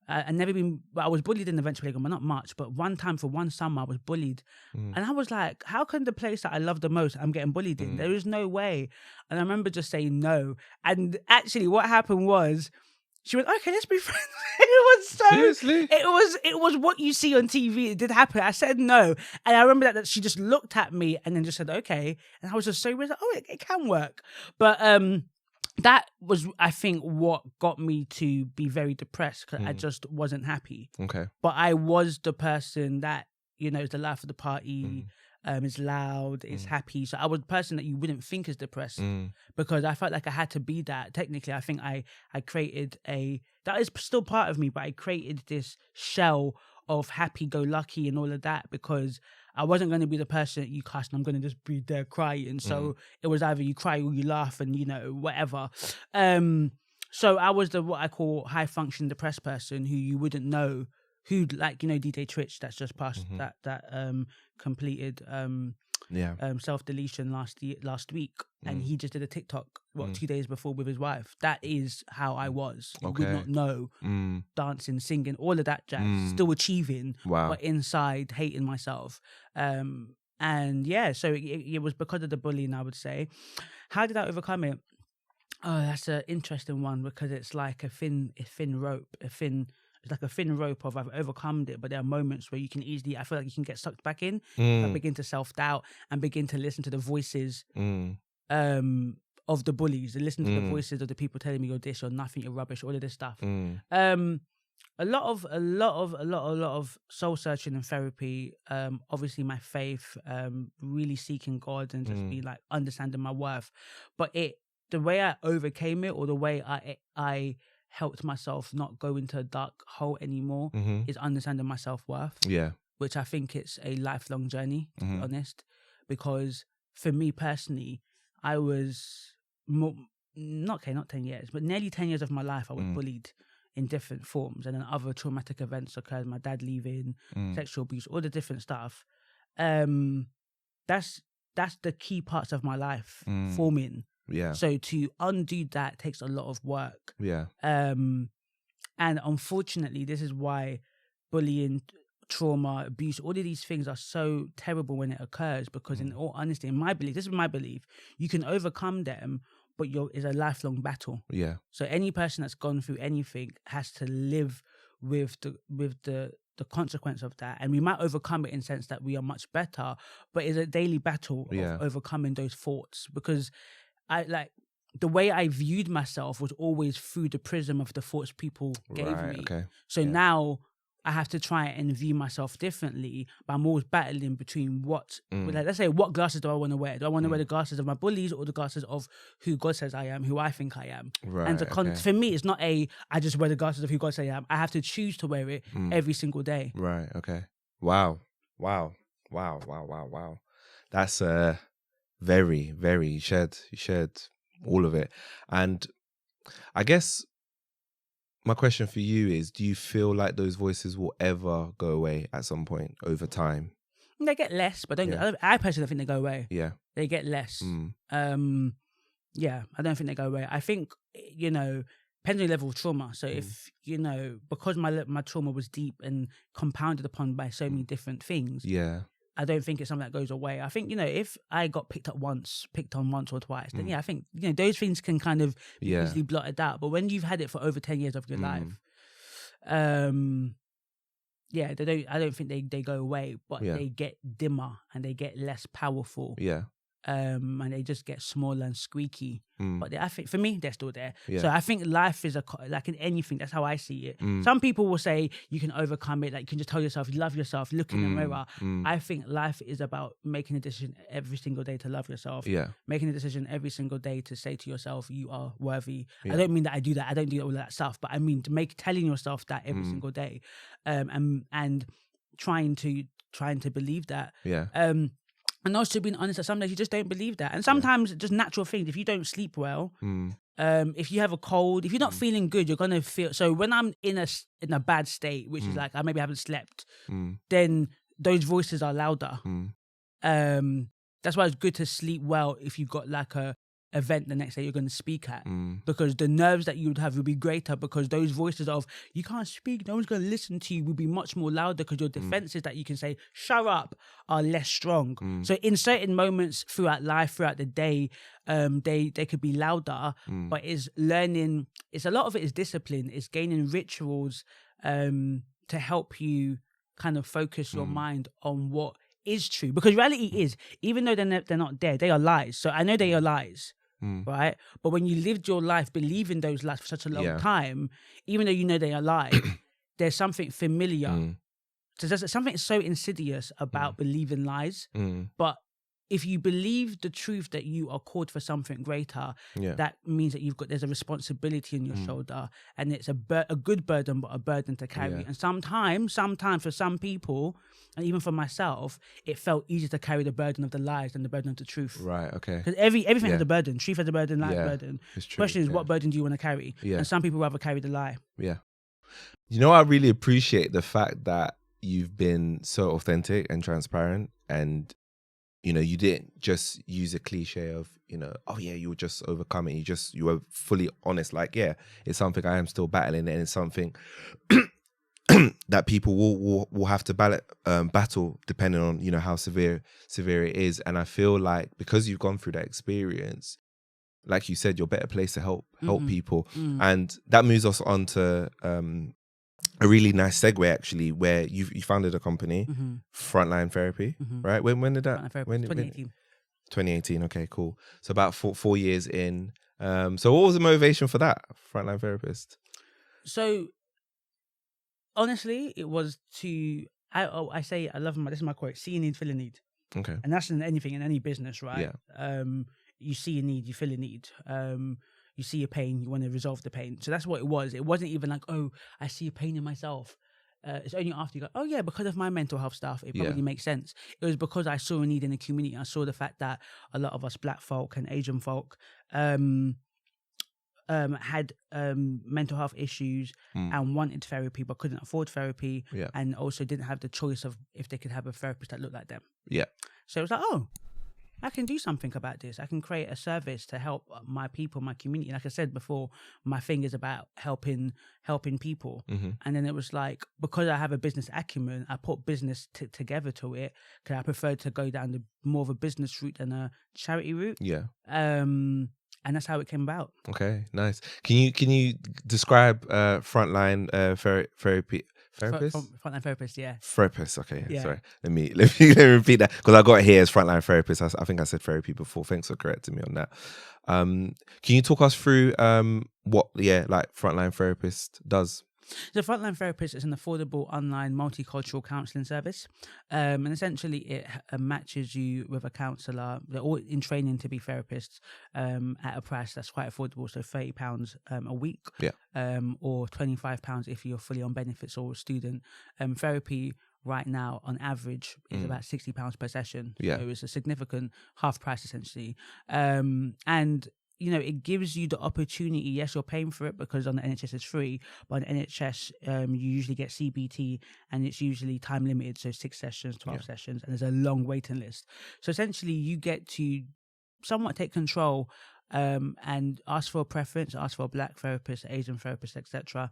I never been, but I was bullied in the venture playground, but not much. But one time for one summer, I was bullied, and I was like, "How can the place that I love the most, I'm getting bullied in? There is no way." And I remember just saying no. And actually, what happened was, she went, "Okay, let's be friends." It was so seriously. It was what you see on TV. It did happen. I said no, and I remember that she just looked at me and then just said, "Okay," and I was just so weird. Like, oh, it can work, but that was, I think, what got me to be very depressed because I just wasn't happy. Okay. But I was the person that, you know, is the life of the party, is loud, is happy. So I was the person that you wouldn't think is depressed because I felt like I had to be that. Technically, I think I created that is still part of me, but I created this shell of happy-go-lucky and all of that because I wasn't going to be the person that you cast and I'm going to just be there crying. So it was either you cry or you laugh and, you know, whatever. So I was what I call high-function depressed person who you wouldn't know, who, like, you know, DJ Twitch that's just passed that completed self-deletion last week, and he just did a TikTok 2 days before with his wife. That is how I was. You would not know, dancing, singing, all of that jazz, still achieving, but inside hating myself. And yeah, so it was because of the bullying, I would say. How did I overcome it? Oh, that's an interesting one because it's like a thin rope, it's like a thin rope of I've overcome it, but there are moments where you can easily, I feel like you can get sucked back in. I begin to self-doubt and begin to listen to the voices of the bullies, and listen to the voices of the people telling me you're this, you're nothing, you're rubbish, all of this stuff. A lot of soul searching and therapy. Obviously my faith, really seeking God and just be like understanding my worth. But the way I overcame it, or the way I helped myself not go into a dark hole anymore, is understanding my self-worth. Yeah. Which I think it's a lifelong journey, to be honest. Because for me personally, I was not 10 years, but nearly 10 years of my life I was bullied in different forms, and then other traumatic events occurred, my dad leaving, sexual abuse, all the different stuff. That's the key parts of my life forming. Yeah. So to undo that takes a lot of work. Yeah. And unfortunately, this is why bullying, trauma, abuse, all of these things are so terrible when it occurs, because in all honesty, in my belief, this is my belief, you can overcome them, but it's a lifelong battle. Yeah. So any person that's gone through anything has to live with the consequence of that. And we might overcome it in the sense that we are much better, but it's a daily battle of overcoming those thoughts, because the way I viewed myself was always through the prism of the thoughts people gave me. Okay. So now I have to try and view myself differently, but I'm always battling between let's say, what glasses do I want to wear? Do I want to wear the glasses of my bullies or the glasses of who God says I am, who I think I am? Right. And for me, it's not I just wear the glasses of who God says I am. I have to choose to wear it every single day. Right. Okay. Wow. That's very, very, you shared all of it. And I guess my question for you is, do you feel like those voices will ever go away at some point over time? They get less, but I personally don't think they go away. Yeah. They get less. Yeah, I don't think they go away. I think, depends on the level of trauma. So if, because my trauma was deep and compounded upon by so many different things, I don't think it's something that goes away. I think, if I got picked on once or twice, then I think, those things can kind of be easily blotted out. But when you've had it for over 10 years of your life, I don't think they go away, but they get dimmer and they get less powerful. Yeah. And they just get smaller and squeaky. But I think for me, they're still there. Yeah. So I think life is like in anything. That's how I see it. Some people will say you can overcome it. Like you can just tell yourself, you love yourself, look in the mirror. I think life is about making a decision every single day to love yourself. Yeah. Making a decision every single day to say to yourself, you are worthy. I don't mean that I do that. I don't do all that stuff. But I mean telling yourself that every single day, and trying to believe that. Yeah. And also being honest that some days you just don't believe that. And sometimes just natural things. If you don't sleep well, if you have a cold, if you're not feeling good, you're going to feel... So when I'm in a bad state, which is like I maybe haven't slept, then those voices are louder. That's why it's good to sleep well if you've got like a event the next day you're going to speak at, because the nerves that you would have will be greater, because those voices of you can't speak, no one's going to listen to you, will be much more louder, because your defenses that you can say shut up are less strong. So in certain moments throughout life, throughout the day, they could be louder, but it's learning. It's a lot of it is discipline. It's gaining rituals to help you kind of focus your mind on what is true, because reality is, even though they're not there, they are lies. So I know they are lies. Right, but when you lived your life believing those lies for such a long time, even though you know they are lies, there's something familiar. So there's something so insidious about believing lies. But if you believe the truth that you are called for something greater, that means that there's a responsibility on your shoulder, and it's a good burden, but a burden to carry. And sometimes for some people, and even for myself, it felt easier to carry the burden of the lies than the burden of the truth. Right. Okay. Because everything has a burden. Truth has a burden. Lies has a burden. It's true. Question is, what burden do you want to carry? And some people rather carry the lie. Yeah. I really appreciate the fact that you've been so authentic and transparent, and you didn't just use a cliche of, oh yeah, you were just overcome it. You were fully honest. Like, yeah, it's something I am still battling, and it's something that people will have to battle depending on, how severe it is. And I feel like because you've gone through that experience, like you said, you're better placed to help people. And that moves us on to a really nice segue, actually, where you founded a company, Frontline Therapy, right? When did that? 2018. 2018. Okay, cool. So about 4 years in. So what was the motivation for that, Frontline Therapist? So honestly, it was to... I say, I love this is my quote: see a need, fill a need. Okay. And that's in anything, in any business, right? Yeah. You see a need, you fill a need. You see a pain, you want to resolve the pain. So that's what it was. It wasn't even like, oh, I see a pain in myself. It's only after you go, oh yeah, because of my mental health stuff, it probably makes sense. It was because I saw a need in the community. I saw the fact that a lot of us Black folk and Asian folk had mental health issues and wanted therapy but couldn't afford therapy, and also didn't have the choice of if they could have a therapist that looked like them. Yeah. So it was like, oh, I can do something about this. I can create a service to help my people, my community. Like I said before, my thing is about helping people. And then it was like, because I have a business acumen, I put business together to it, because I preferred to go down the more of a business route than a charity route. Yeah. And that's how it came about. Okay, nice. Can you describe Frontline Therapy? Therapist? Frontline Therapist, yeah. Therapist, okay. Yeah. Sorry. Let me repeat that, because I got it here as Frontline Therapist. I think I said therapy before. Thanks for correcting me on that. Can you talk us through what Frontline Therapist does? The Frontline Therapist is an affordable online multicultural counselling service, and essentially it matches you with a counsellor. They're all in training to be therapists at a price that's quite affordable, so £30 a week, or £25 if you're fully on benefits or a student. Therapy right now on average is about £60 per session, so it's a significant half price essentially, and it gives you the opportunity. Yes, you're paying for it because on the NHS it's free, but on the NHS you usually get CBT and it's usually time limited, so 6 sessions, 12 sessions, and there's a long waiting list. So essentially you get to somewhat take control and ask for a preference, ask for a Black therapist, Asian therapist, etc.,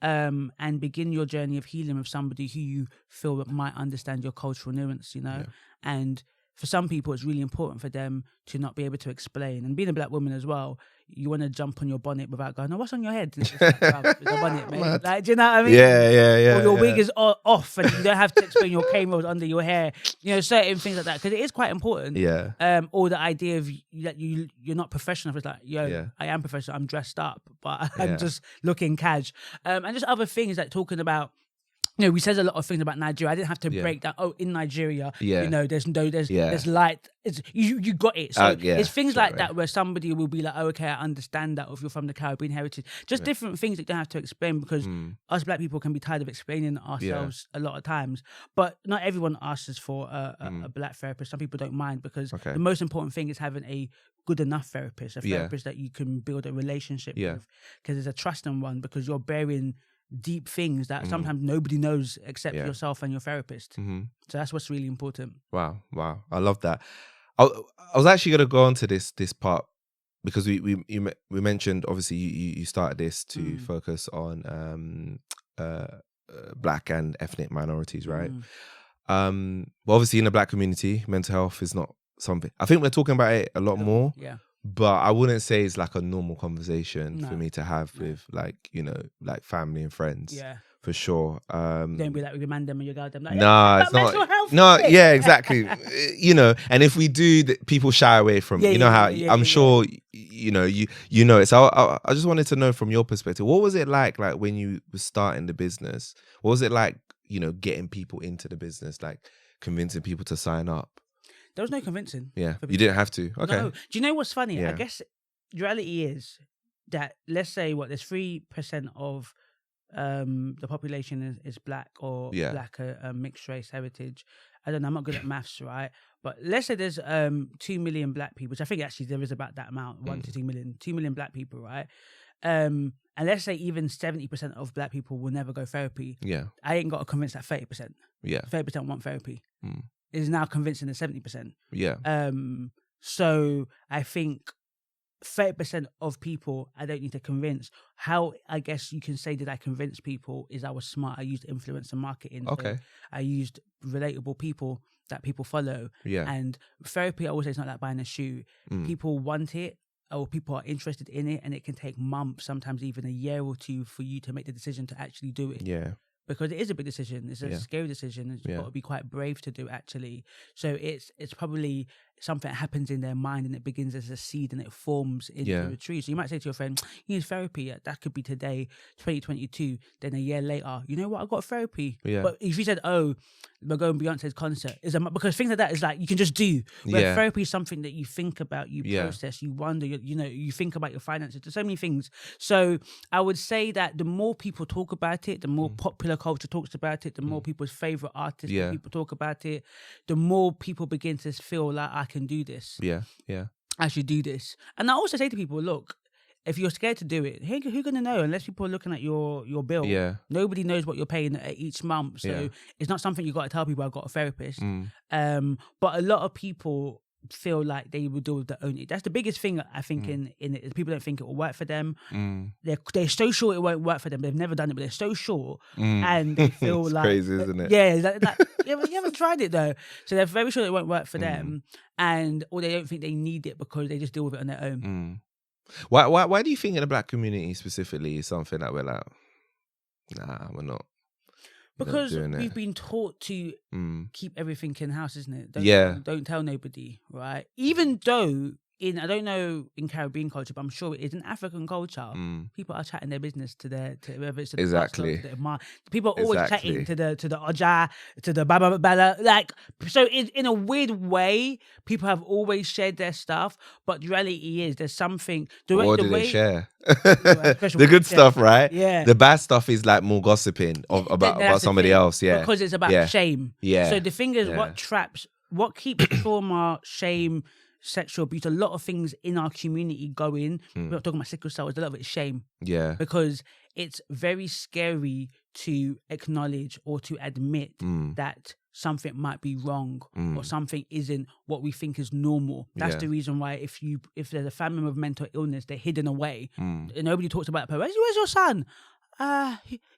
and begin your journey of healing with somebody who you feel that might understand your cultural nuance, and for some people, it's really important for them to not be able to explain. And being a Black woman as well, you want to jump on your bonnet without going, "Oh, what's on your head?" It's like, it's a bonnet, mate. Like, do you know what I mean? Yeah. Or your wig is off, and you don't have to explain your cane rolls under your hair. Certain things like that, because it is quite important. Yeah. Or the idea of that you're not professional. It's like, I am professional. I'm dressed up, but I'm just looking cash. And just other things like talking about. We said a lot of things about Nigeria. I didn't have to break down. Oh, in Nigeria, there's light. It's you got it. So it's things like that where somebody will be like, "Oh, okay, I understand that." If you're from the Caribbean heritage, just different things that you don't have to explain, because us Black people can be tired of explaining ourselves a lot of times. But not everyone asks for a Black therapist. Some people don't mind, because the most important thing is having a good enough therapist, a therapist that you can build a relationship with, because there's a trusting one, because you're bearing deep things that sometimes nobody knows except yourself and your therapist. So that's what's really important. Wow, I love that. I was actually going to go on to this part, because we mentioned, obviously you started this to focus on Black and ethnic minorities, right? Well, obviously in the Black community, mental health is not something, I think we're talking about it a lot more. But I wouldn't say it's like a normal conversation for me to have with like family and friends. For sure. Don't be like with your man them and your girl them. Like, nah, it's not. No, exactly. And if we do, people shy away from. I'm sure. It. So I just wanted to know from your perspective, what was it like when you were starting the business? What was it like, getting people into the business, like convincing people to sign up? There was no convincing. Yeah, you didn't have to. Okay. No. Do you know what's funny? I guess the reality is that, let's say there's 3% of the population is Black or Black mixed race heritage. I don't know, I'm not good at maths, right? But let's say there's 2 million Black people, which I think actually there is about that amount, 1 to 2 million, 2 million Black people, right? And let's say even 70% of Black people will never go therapy. I ain't got to convince that 30%. 30% want therapy. Is now convincing the 70%. So I think 30% of people I don't need to convince. How I guess you can say that I convinced people is I was smart. I used influencer marketing. Okay. So I used relatable people that people follow. And therapy, I always say, it's not like buying a shoe. People want it, or people are interested in it, and it can take months, sometimes even a year or two, for you to make the decision to actually do it. Because it is a big decision. It's a scary decision. You've got to be quite brave to do, actually. So it's probably something that happens in their mind, and it begins as a seed and it forms into a tree. So you might say to your friend, "You need therapy." That could be today, 2022. Then a year later, you know what? I got therapy. But if you said, "Oh, we're going to Beyonce's concert," because things like that is like you can just do. Where therapy is something that you think about, you process, you wonder, you think about your finances. There's so many things. So I would say that the more people talk about it, the more popular culture talks about it, the more people's favorite artists people talk about it, the more people begin to feel like, I can do this. I should do this. And I also say to people, look, if you're scared to do it, who's going to know? Unless people are looking at your bill. Nobody knows what you're paying each month. So it's not something you got to tell people, I've got a therapist. But a lot of people feel like they will deal with their own. That's the biggest thing I think in it, is people don't think it will work for them. They're so sure it won't work for them. They've never done it, but they're so sure, and they feel it's like crazy, isn't it? You haven't tried it though, so they're very sure it won't work for them, or they don't think they need it because they just deal with it on their own. Why do you think in the Black community specifically is something that we're like, nah, we're not? Because we've been taught to keep everything in house, isn't it? Don't tell nobody, right? Even though I don't know in Caribbean culture, but I'm sure it is in African culture. People are chatting their business to whether it's to the pastor, to the people are always chatting to the Oja, to the Baba Bala. Like, so in a weird way, people have always shared their stuff. But the reality is, there's something. What do they share? The good stuff, right? The bad stuff is like more gossiping about somebody else. Because it's about shame. So the thing is, what keeps trauma, shame, sexual abuse, a lot of things in our community going. We're not talking about sickle cell. A lot of it's shame. Yeah. Because it's very scary to acknowledge or to admit that something might be wrong or something isn't what we think is normal. That's the reason why if there's a family with mental illness, they're hidden away. And nobody talks about it. Where's your son?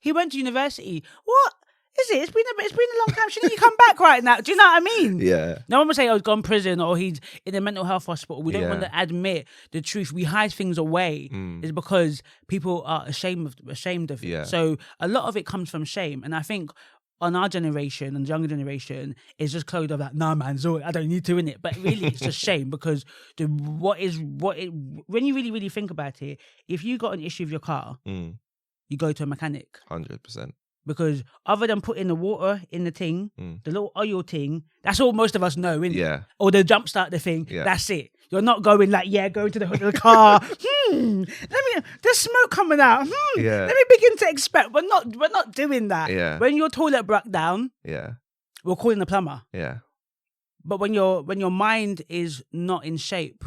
He went to university. What is it? It's been a long time. Shouldn't you come back right now? Do you know what I mean? Yeah. No one will say, oh, he's gone to prison or he's in a mental health hospital. We don't want to admit the truth. We hide things away. It's because people are ashamed of it. Yeah. So a lot of it comes from shame. And I think on our generation and the younger generation, it's just clothed up like, nah, man, I don't need to in it. But really, it's just shame because when you really, really think about it, if you got an issue with your car, you go to a mechanic. 100%. Because other than putting the water in the thing, the little oil thing, that's all most of us know, innit? Yeah. Or the jump start the thing, that's it. You're not going like, going to the hood of the car. There's smoke coming out. Yeah. Let me begin to expect. We're not doing that. Yeah. When your toilet broke down, we're calling the plumber. Yeah. But when your mind is not in shape,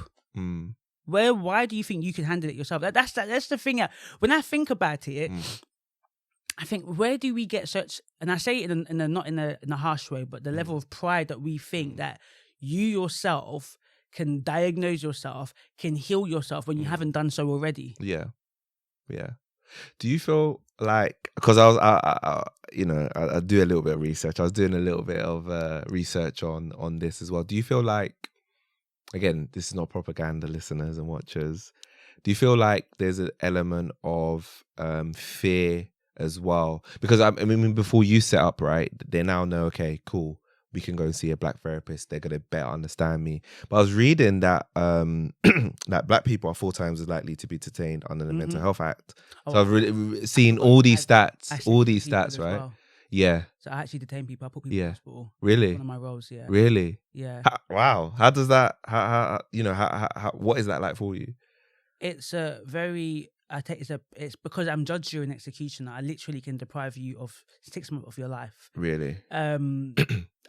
why do you think you can handle it yourself? That's the thing. When I think about it, I think, where do we get such, and I say it not in a harsh way, but the level of pride that we think that you yourself can diagnose yourself, can heal yourself when you haven't done so already. Yeah. Yeah. Do you feel like, because I do a little bit of research. I was doing a little bit of research on this as well. Do you feel like, again, this is not propaganda, listeners and watchers, do you feel like there's an element of fear as well? Because I mean, before you set up, right, they now know, okay, cool, we can go and see a black therapist. They're going to better understand me. But I was reading that that black people are 4 times as likely to be detained under the Mental Health Act. So I've really seen all these stats, right? Well. Yeah. So I actually detain people. I put people in hospital. Really? One of my roles, yeah. Really? Yeah. Wow. How does that, what is that like for you? It's a very... it's because I'm judge, jury, and executioner. I literally can deprive you of 6 months of your life. Really?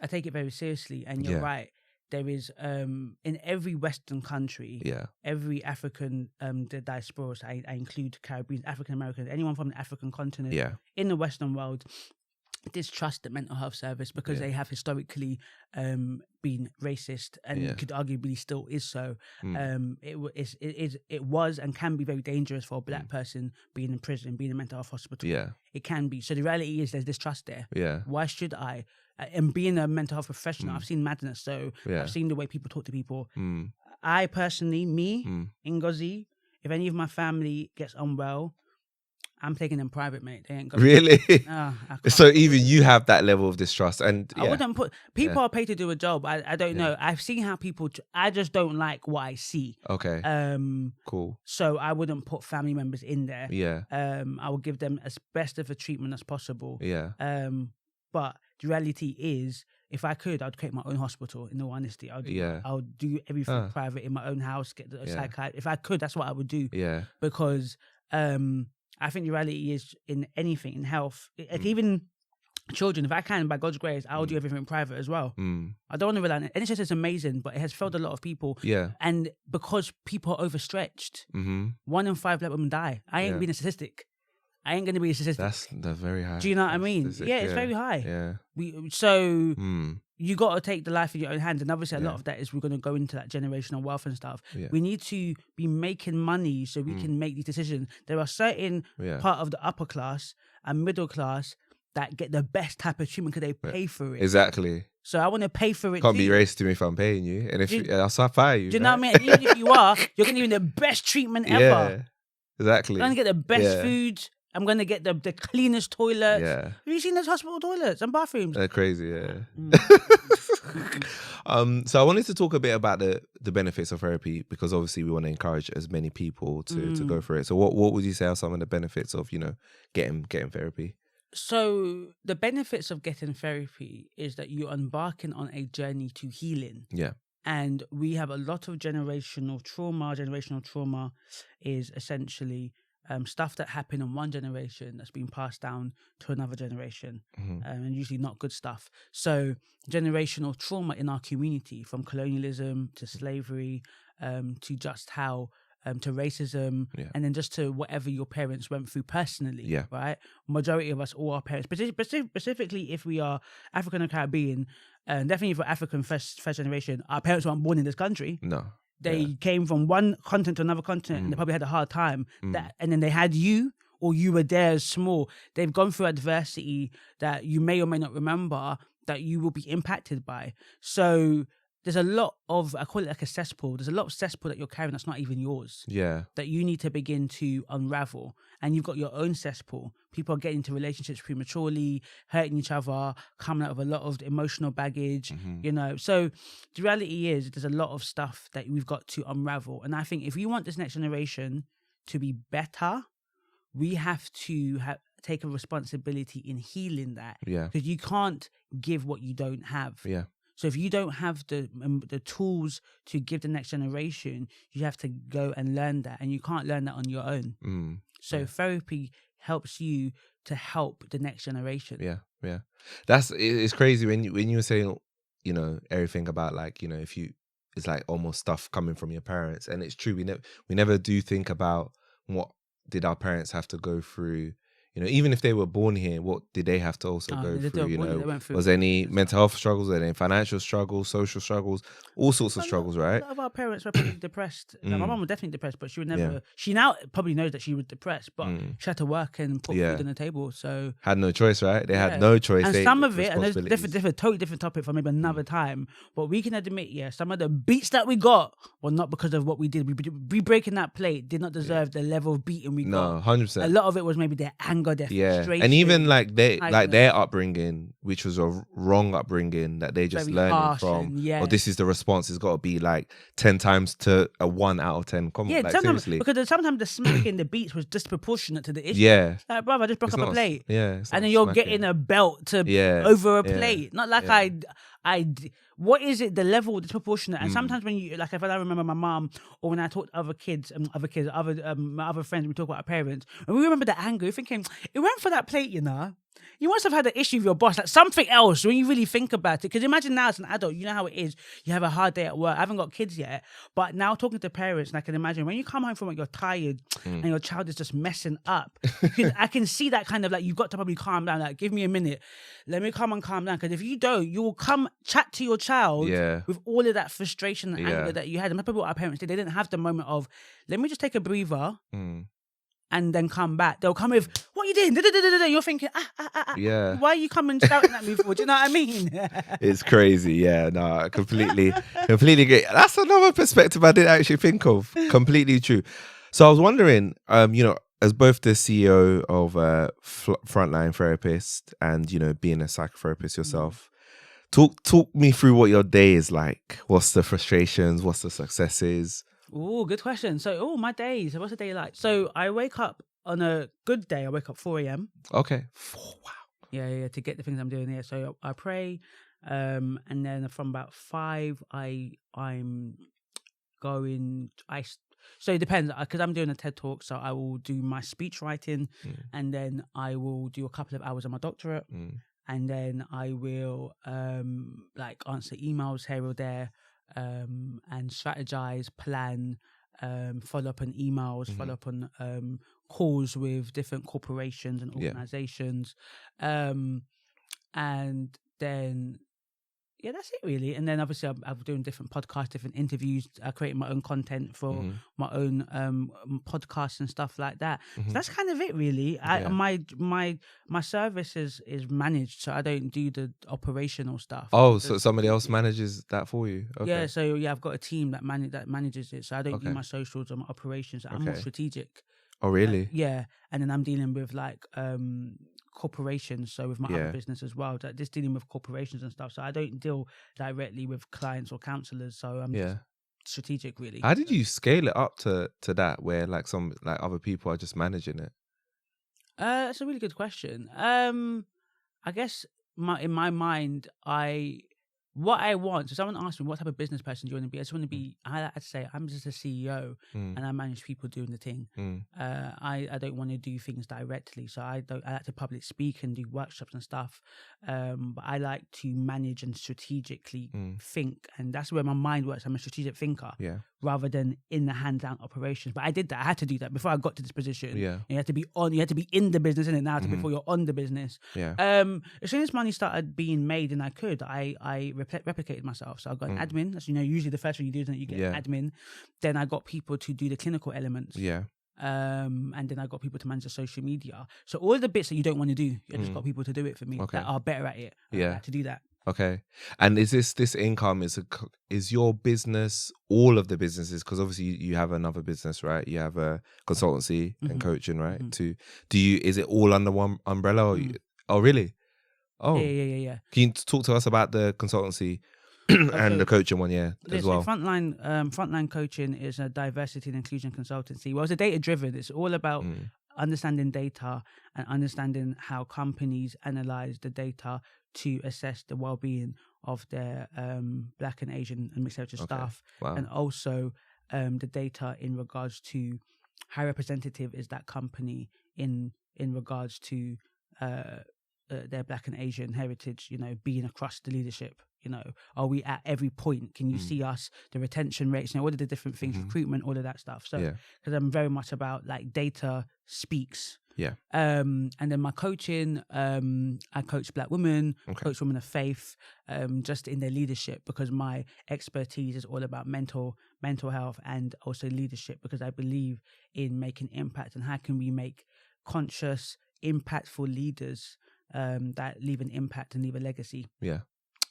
I take it very seriously, and you're right. There is in every Western country, every African diaspora. So I include Caribbean, African Americans, anyone from the African continent in the Western world, distrust the mental health service because they have historically been racist and could arguably still is so. It was and can be very dangerous for a black person being in prison, being in a mental health hospital. Yeah, it can be. So the reality is there's distrust there. Yeah, why should I? And being a mental health professional, I've seen madness. So I've seen the way people talk to people. I personally, Ngozi, if any of my family gets unwell, I'm taking them private, mate. They ain't going. Really? So even you have that level of distrust, and I wouldn't put people are paid to do a job. I don't know. I've seen how people. I just don't like what I see. Okay. Cool. So I wouldn't put family members in there. Yeah. I will give them as best of a treatment as possible. Yeah. But the reality is, if I could, I'd create my own hospital. In all honesty, I'll do everything private in my own house. Get the psychiatrist. If I could, that's what I would do. Yeah. Because I think the reality is in anything, in health, like even children, if I can, by God's grace, I'll do everything private as well. I don't want to rely on it. NHS is amazing, but it has failed a lot of people. Yeah. And because people are overstretched, 1 in 5 black women die. I ain't being a statistic. I ain't going to be a statistic. That's very high. Do you know what I mean? Yeah, it's very high. Yeah. You got to take the life in your own hands. And obviously a lot of that is we're going to go into that generational wealth and stuff. Yeah. We need to be making money so we can make these decisions. There are certain part of the upper class and middle class that get the best type of treatment because they pay for it. Exactly. So I want to pay for it. Can't be racist to me if I'm paying you. And if I'll fire you. Do you know what I mean? And even if you are, you're going to get the best treatment ever. Yeah, exactly. You're going to get the best food. I'm going to get the cleanest toilets. Yeah. Have you seen those hospital toilets and bathrooms? They're crazy, So I wanted to talk a bit about the benefits of therapy because obviously we want to encourage as many people to go for it. So what would you say are some of the benefits of, getting therapy? So the benefits of getting therapy is that you're embarking on a journey to healing. Yeah. And we have a lot of generational trauma. Generational trauma is essentially stuff that happened in one generation that's been passed down to another generation, and usually not good stuff. So generational trauma in our community, from colonialism to slavery, to just how to racism, and then just to whatever your parents went through personally, right? Majority of us, all our parents, specifically if we are African or Caribbean, and definitely for African first generation, our parents weren't born in this country. No. They came from one continent to another continent, and they probably had a hard time. And then they had you, or you were there as small. They've gone through adversity that you may or may not remember, that you will be impacted by. So there's a lot of, I call it like a cesspool. There's a lot of cesspool that you're carrying that's not even yours. Yeah. That you need to begin to unravel. And you've got your own cesspool. People are getting into relationships prematurely, hurting each other, coming out of a lot of emotional baggage, you know. So the reality is there's a lot of stuff that we've got to unravel. And I think if we want this next generation to be better, we have to take a responsibility in healing that. Yeah. Because you can't give what you don't have. Yeah. So if you don't have the tools to give the next generation, you have to go and learn that, and you can't learn that on your own. So therapy helps you to help the next generation. Yeah, yeah. It's crazy when you were saying, you know, everything about like, you know, it's like almost stuff coming from your parents, and it's true. We never do think about what did our parents have to go through. You know, even if they were born here, what did they have to also go through? You know, was there any mental health struggles? Was there any financial struggles, social struggles, all sorts of struggles, right? A lot of our parents were probably depressed. Like, my mum was definitely depressed, but she would never. Yeah. She now probably knows that she was depressed, but she had to work and put food on the table. So had no choice, right? They had no choice. And some of it, and there's totally different topic for maybe another time. But we can admit, some of the beats that we got were not because of what we did. We breaking that plate did not deserve the level of beating we got. No, 100%. A lot of it was maybe their anger, their frustration. And even like their upbringing, which was a wrong upbringing that they just learning from, or this is the response, it's got to be like 10 times to a 1 out of 10. Come on, like, seriously. Because sometimes the smacking the beats was disproportionate to the issue. Yeah, like, brother, I just broke up a plate. Yeah, and then you're getting a belt to over a plate. Not like what is it? The level disproportionate. And sometimes when you, like, if I remember my mom, or when I talk to other kids, my other friends, we talk about our parents, and we remember the anger, you're thinking, it went for that plate, you know. You must have had an issue with your boss, like something else, when you really think about it. Because imagine now as an adult, you know how it is. You have a hard day at work. I haven't got kids yet, but now talking to parents, and I can imagine when you come home from work, you're tired, and your child is just messing up. I can see that kind of like, you've got to probably calm down. Like, give me a minute. Let me come and calm down. Because if you don't, you will come chat to your child with all of that frustration and anger that you had. And that's probably what our parents did. They didn't have the moment of, let me just take a breather. And then come back. They'll come with, what you doing? You're thinking, yeah. Why are you coming shouting at me for? Do you know what I mean? It's crazy. Yeah, no, completely great. That's another perspective I didn't actually think of. Completely true. So I was wondering, you know, as both the CEO of Frontline Therapist and, you know, being a psychotherapist yourself, talk me through what your day is like. What's the frustrations? What's the successes? Oh, good question. So, my days. What's a day like? So, I wake up on a good day. I wake up 4 a.m. Okay. 4, wow. Yeah, to get the things I'm doing here. So, I pray, and then from about 5, I'm going. So it depends, because I'm doing a TED Talk. So I will do my speech writing, and then I will do a couple of hours on my doctorate, and then I will like answer emails here or there. And strategize, plan, follow up on emails, follow up on calls with different corporations and organizations. And then, that's it really. And then obviously I'm doing different podcasts, different interviews, creating my own content for my own podcasts and stuff like that. So that's kind of it really. My service is managed, so I don't do the operational stuff. Oh, so somebody else manages that for you? Okay. Yeah, so I've got a team that manages it. So I don't do my socials or my operations. I'm more strategic. Oh, really? Yeah, and then I'm dealing with like corporations, so with my other business as well, just dealing with corporations and stuff. So I don't deal directly with clients or counselors, so I'm just strategic really. How did you scale it up to that, where like some like other people are just managing it? That's a really good question. I guess in my mind, I what I want, so someone asked me, what type of business person do you want to be? I just want to be, I'd say I'm just a CEO and I manage people doing the thing. I don't want to do things directly. So I like to public speak and do workshops and stuff. But I like to manage and strategically think. And that's where my mind works. I'm a strategic thinker rather than in the hands-on operations. But I did that. I had to do that before I got to this position. Yeah. You had to be in the business, innit, now before you're on the business. Yeah. As soon as money started being made and I could, I replicated myself. So I got an admin. That's, usually the first thing you do is that you get an admin. Then I got people to do the clinical elements. Yeah. And then I got people to manage the social media. So all the bits that you don't want to do, I just got people to do it for me that are better at it. To do that. Okay. And is this income is your business all of the businesses? Because obviously you have another business, right? You have a consultancy and coaching, right? Is it all under one umbrella? Or oh, really? Oh, yeah. Can you talk to us about the consultancy and the coaching one, as well? Frontline coaching is a diversity and inclusion consultancy. Well, it's a data driven. It's all about understanding data and understanding how companies analyze the data to assess the well-being of their Black and Asian and mixed heritage staff, and also the data in regards to how representative is that company in regards to their Black and Asian heritage, being across the leadership. Are we at every point? Can you see us, the retention rates, all of the different things, recruitment, all of that stuff. So, because I'm very much about like data speaks. Yeah. And then my coaching, I coach Black women, coach women of faith, just in their leadership, because my expertise is all about mental health and also leadership, because I believe in making impact and how can we make conscious, impactful leaders that leave an impact and leave a legacy. Yeah.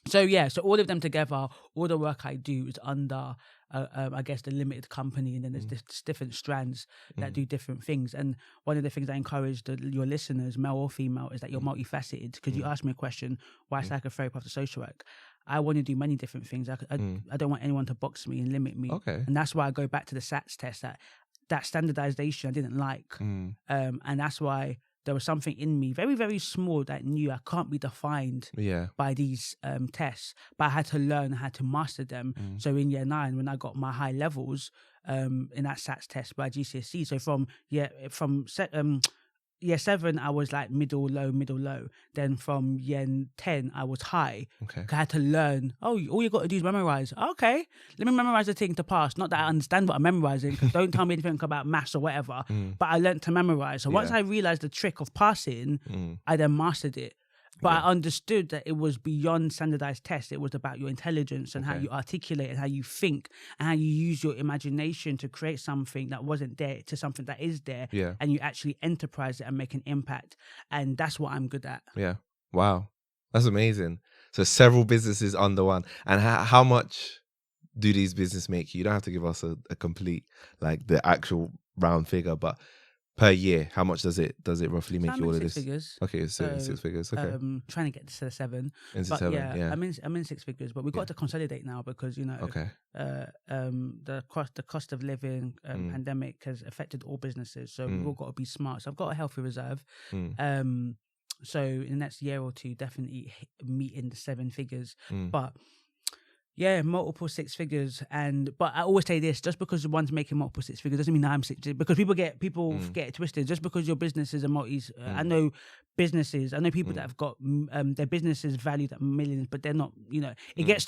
So all of them together, all the work I do is under, I guess, the limited company, and then there's different strands that do different things. And one of the things I encourage your listeners, male or female, is that you're multifaceted. Because you asked me a question, why psychotherapy after social work? I want to do many different things. I don't want anyone to box me and limit me. Okay. And that's why I go back to the SATs test, that standardization I didn't like. And that's why there was something in me very, very small that knew I can't be defined by these tests, but I had to learn how to master them. So in year 9, when I got my high levels in that SATs test by GCSE, so from year 7, I was like middle, low. Then from year 10, I was high. Okay. I had to learn, all you got to do is memorize. Okay, let me memorize the thing to pass. Not that I understand what I'm memorizing. Don't tell me anything about maths or whatever. But I learned to memorize. So once I realized the trick of passing, I then mastered it. But I understood that it was beyond standardized tests. It was about your intelligence and how you articulate and how you think and how you use your imagination to create something that wasn't there to something that is there. Yeah. And you actually enterprise it and make an impact. And that's what I'm good at. Yeah. Wow. That's amazing. So several businesses under one. And how much do these businesses make you? You don't have to give us a complete, like the actual round figure, but per year, how much does it roughly make you all of this? 6 figures. Okay, so 6 figures. Okay. Trying to get to 7. Into but 7, yeah. I'm in 6 figures, but we've got to consolidate now because the cost of living pandemic has affected all businesses, so we've all got to be smart. So I've got a healthy reserve. So in the next year or two, definitely meeting the 7 figures, but. Yeah, multiple 6 figures, but I always say this: just because one's making multiple 6 figures doesn't mean I'm 6. Because people get it twisted. Just because your business is a multi, I know people that have got their businesses valued at millions, but they're not. It gets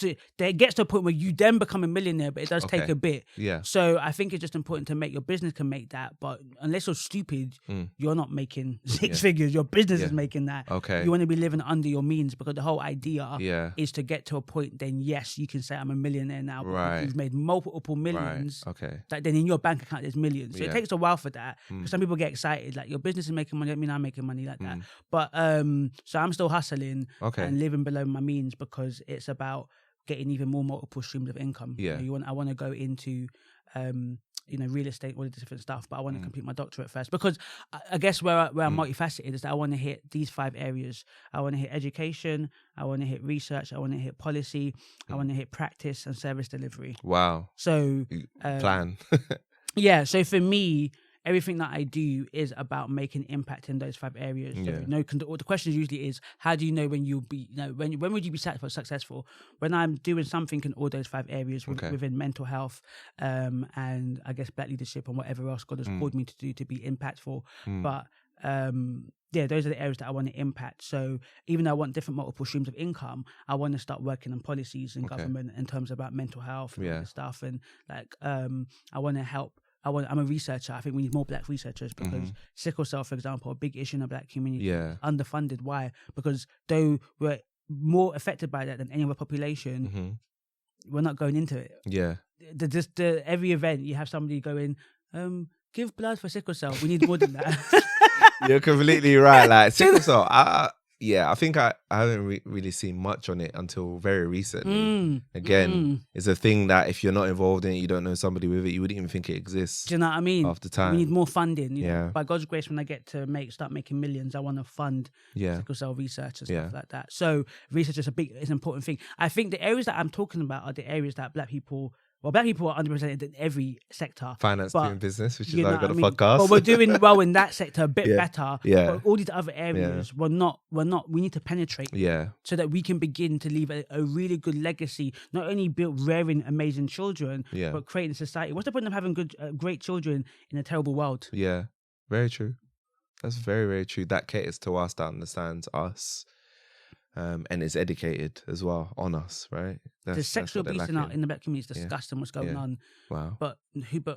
to a point where you then become a millionaire, but it does take a bit. Yeah. So I think it's just important to make your business can make that, but unless you're stupid, you're not making 6 figures. Your business is making that. Okay. You want to be living under your means, because the whole idea is to get to a point. Then yes, you can say I'm a millionaire now, but you've made multiple millions. Right. Okay. That then in your bank account there's millions. So it takes a while for that. Because some people get excited, like your business is making money, I mean I'm making money like that. But so I'm still hustling and living below my means, because it's about getting even more multiple streams of income. Yeah. I want to go into real estate, all the different stuff, but I want to complete my doctorate first, because I guess where I'm multifaceted is that I want to hit these 5 areas. I want to hit education, I want to hit research, I want to hit policy, I want to hit practice and service delivery. Wow. So plan. Yeah, so for me, everything that I do is about making impact in those 5 areas. So, the question usually is, how do you know when you'll be, when would you be successful? When I'm doing something in all those 5 areas within mental health, and I guess Black leadership and whatever else God has called me to do to be impactful. But those are the areas that I want to impact. So even though I want different multiple streams of income, I want to start working on policies in government in terms about mental health and all this stuff. And like, I want to help. I'm a researcher. I think we need more Black researchers because sickle cell, for example, a big issue in the Black community, underfunded. Why? Because though we're more affected by that than any other population, we're not going into it. Yeah. Every event you have somebody going, give blood for sickle cell. We need more than that. You're completely right. Like sickle cell, I think I haven't really seen much on it until very recently. It's a thing that if you're not involved in it, you don't know somebody with it, you wouldn't even think it exists. Do you know what I mean? After time, we need more funding. You know? By God's grace, when I get to start making millions, I want to fund sickle cell research and stuff like that. So research is an important thing. I think the areas that I'm talking about are the areas that Black people are underrepresented in every sector. Finance, doing business, which is why I got a podcast. But we're doing well in that sector a bit better. Yeah. But all these other areas, we need to penetrate. Yeah. So that we can begin to leave a really good legacy, not only build rearing amazing children, but creating a society. What's the point of having great children in a terrible world? Yeah. Very true. That's very, very true. That caters to us, that understands us. And is educated as well on us, right? The sexual abuse in the Black community is disgusting. What's going on? Wow. But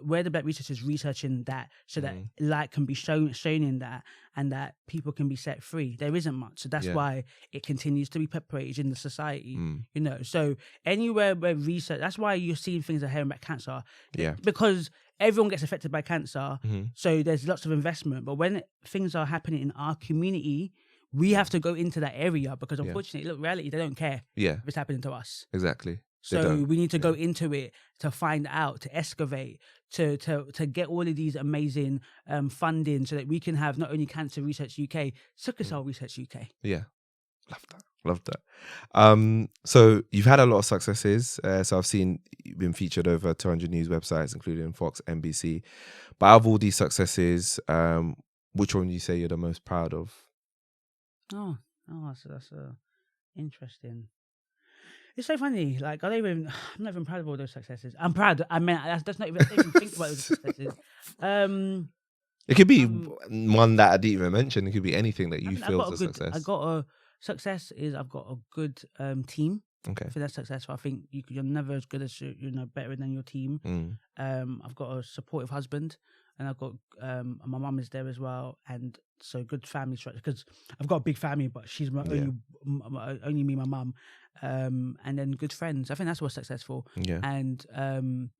where the Black researchers researching that, so that light can be shown in that, and that people can be set free. There isn't much, so that's why it continues to be perpetrated in the society. You know, so anywhere where research, that's why you're seeing things like hearing about cancer. Yeah. Because everyone gets affected by cancer, so there's lots of investment. But when things are happening in our community, we have to go into that area because unfortunately, look, reality, they don't care if it's happening to us. Exactly. So we need to go into it to find out, to excavate, to get all of these amazing funding so that we can have not only Cancer Research UK, Sickle Cell Research UK. Yeah. Love that. So you've had a lot of successes. So I've seen you've been featured over 200 news websites, including Fox, NBC. But out of all these successes, which one do you say you're the most proud of? So that's interesting. It's so funny. Like, I'm not even proud of all those successes. I'm proud. I mean, that's not even. I don't even think about those successes. It could be one that I didn't even mention. It could be anything that you feel is a success. I've got a good team. Okay. I think that's successful. I think you're never as good as better than your team. I've got a supportive husband, and I've got my mum is there as well, and so good family structure because I've got a big family, but she's only me, my mum, and then good friends. I think that's what's successful. Yeah. And and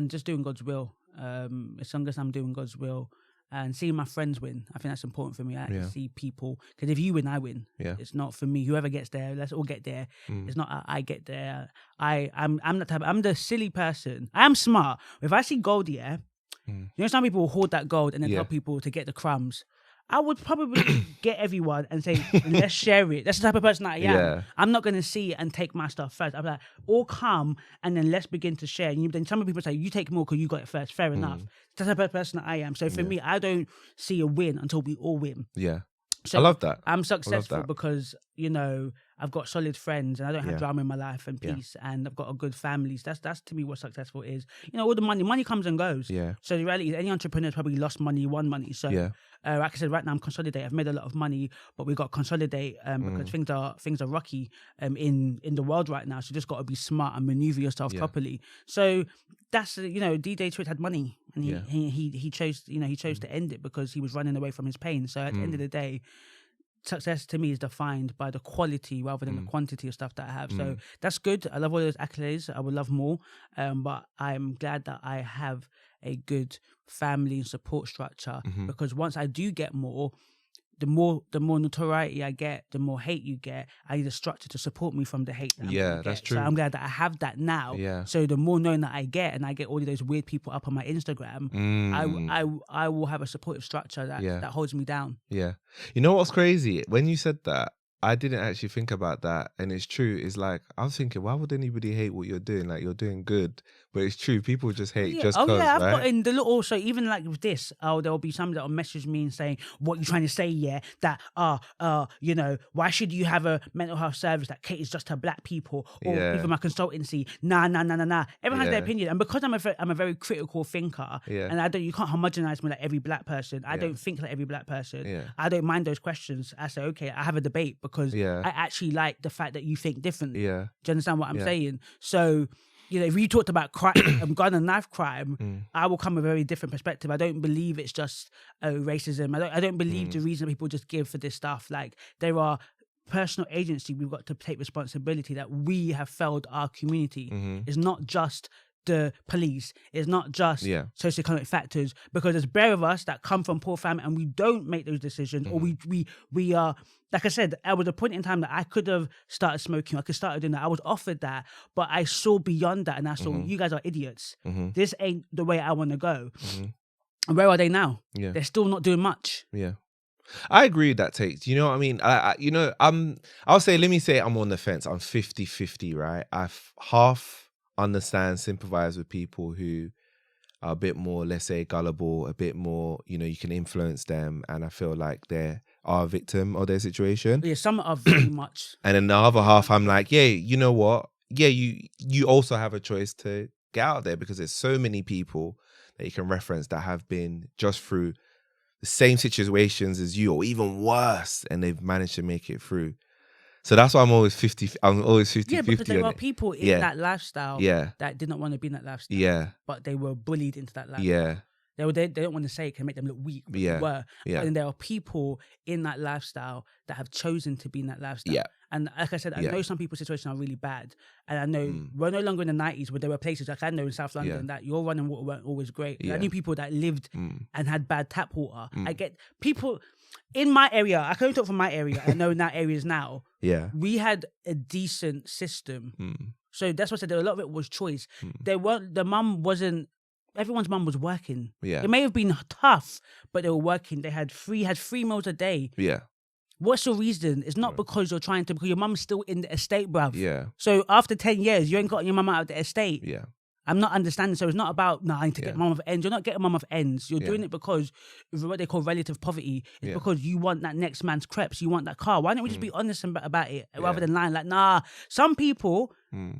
just doing God's will. As long as I'm doing God's will. And seeing my friends win, I think that's important for me. I actually see people, because if you win, I win. Yeah. It's not for me. Whoever gets there, let's all get there. It's not I get there. I'm the type. I'm the silly person. I am smart. If I see gold, some people will hoard that gold and then tell people to get the crumbs. I would probably get everyone and say, let's share it. That's the type of person that I am. Yeah. I'm not going to see it and take my stuff first. I'm like, all come and then let's begin to share. And then some people say, you take more because you got it first. Fair enough. That's the type of person that I am. So for me, I don't see a win until we all win. Yeah. So I love that. I'm successful because, I've got solid friends and I don't have drama in my life and peace and I've got a good family. So that's to me what successful is. All the money comes and goes. Yeah. So the reality is any entrepreneur's probably lost money, won money. So like I said, right now I'm consolidating. I've made a lot of money, but we've got to consolidate because things are rocky in the world right now. So you just got to be smart and maneuver yourself properly. So that's DJ Twitch had money and he chose to end it because he was running away from his pain. So at the end of the day, success to me is defined by the quality rather than the quantity of stuff that I have. So that's good. I love all those accolades. I would love more. But I'm glad that I have a good family and support structure because once I do get more, the more notoriety I get, the more hate you get. I need a structure to support me from the hate that that's true. So I'm glad that I have that now. Yeah. So the more known that I get and I get all of those weird people up on my Instagram, I will have a supportive structure that holds me down. Yeah. You know what's crazy? When you said that, I didn't actually think about that. And it's true. It's like, I was thinking, why would anybody hate what you're doing? Like, you're doing good. But it's true. People just hate Yeah. just Oh cause, yeah, I've right? got in the little. So even like with this, there'll be some that'll message me and saying, "What you trying to say? Yeah, that you know, why should you have a mental health service that caters just to black people, or Yeah. even my consultancy? Nah. Everyone has their Yeah. opinion, and because I'm a very critical thinker, Yeah. and you can't homogenize me like every black person. I Yeah. don't think like every black person. Yeah. I don't mind those questions. I say, okay, I have a debate because Yeah. I actually like the fact that you think differently. Yeah. Do you understand what I'm Yeah. saying? So, you know, if you talked about crime, gun and knife crime, I will come with a very different perspective. I don't believe it's just racism. I don't believe the reason people just give for this stuff. Like, there are personal agency. We've got to take responsibility that we have failed our community. It's not just the police. It's not just socioeconomic factors, because there's bare of us that come from poor family and we don't make those decisions, or we are, like I said, I was a point in time that I could have started smoking. I could start doing that. I was offered that, but I saw beyond that, and I saw you guys are idiots. This ain't the way I want to go. And where are they now? Yeah. They're still not doing much. Yeah. I agree with that take. You know what I mean? I'll say, let me say I'm on the fence. I'm 50-50, right? I've half understand, sympathize with people who are a bit more, let's say, gullible, a bit more, you know, you can influence them, and I feel like they are a victim of their situation. Yeah, some are very much. And then the other half, I'm like, yeah, you know what? Yeah, you also have a choice to get out there, because there's so many people that you can reference that have been just through the same situations as you, or even worse, and they've managed to make it through. So that's why I'm always 50. I'm always 50-50. Yeah, because there are people in that lifestyle that did not want to be in that lifestyle. Yeah. But they were bullied into that lifestyle. Yeah. They don't want to say it can make them look weak, but they were. Yeah. And there are people in that lifestyle that have chosen to be in that lifestyle. Yeah. And like I said, I know some people's situations are really bad. And I know we're no longer in the 90s where there were places, like I know in South London, that your running water weren't always great. I knew people that lived and had bad tap water. I get people in my area. I can only talk from my area. I know in that areas now. Yeah. We had a decent system. So that's what I said. A lot of it was choice. Everyone's mum was working. Yeah. It may have been tough, but they were working. They had three meals a day. Yeah. What's the reason? It's not because you're trying to, because your mum's still in the estate, bruv. Yeah. So after 10 years, you ain't gotten your mum out of the estate. Yeah. I'm not understanding. So it's not about, I need to get mum of ends. You're not getting mum of ends. You're doing it because of what they call relative poverty. It's because you want that next man's crepes. You want that car. Why don't we just be honest about it rather than lying like, nah. Some people,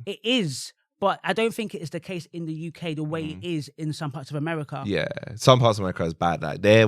it is. But I don't think it is the case in the UK the way it is in some parts of America. Yeah, some parts of America is bad. Like their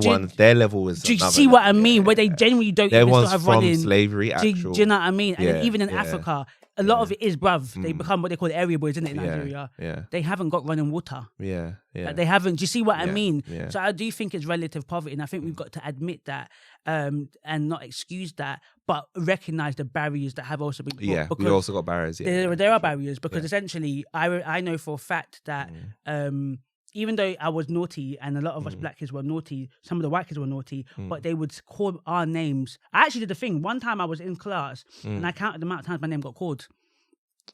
level is. Do you see what I mean? Where they genuinely don't even still have running slavery. Do you know what I mean? And even in Africa, a lot of it is, bruv. They become what they call the area boys, isn't it? In Nigeria, they haven't got running water. Yeah, yeah. Like they haven't. Do you see what I mean? Yeah. So I do think it's relative poverty, and I think we've got to admit that and not excuse that, but recognize the barriers that have also been brought. Yeah, we also got barriers. Yeah, there are barriers because essentially, I know for a fact that even though I was naughty and a lot of us black kids were naughty, some of the white kids were naughty, but they would call our names. I actually did the thing. One time I was in class and I counted the amount of times my name got called.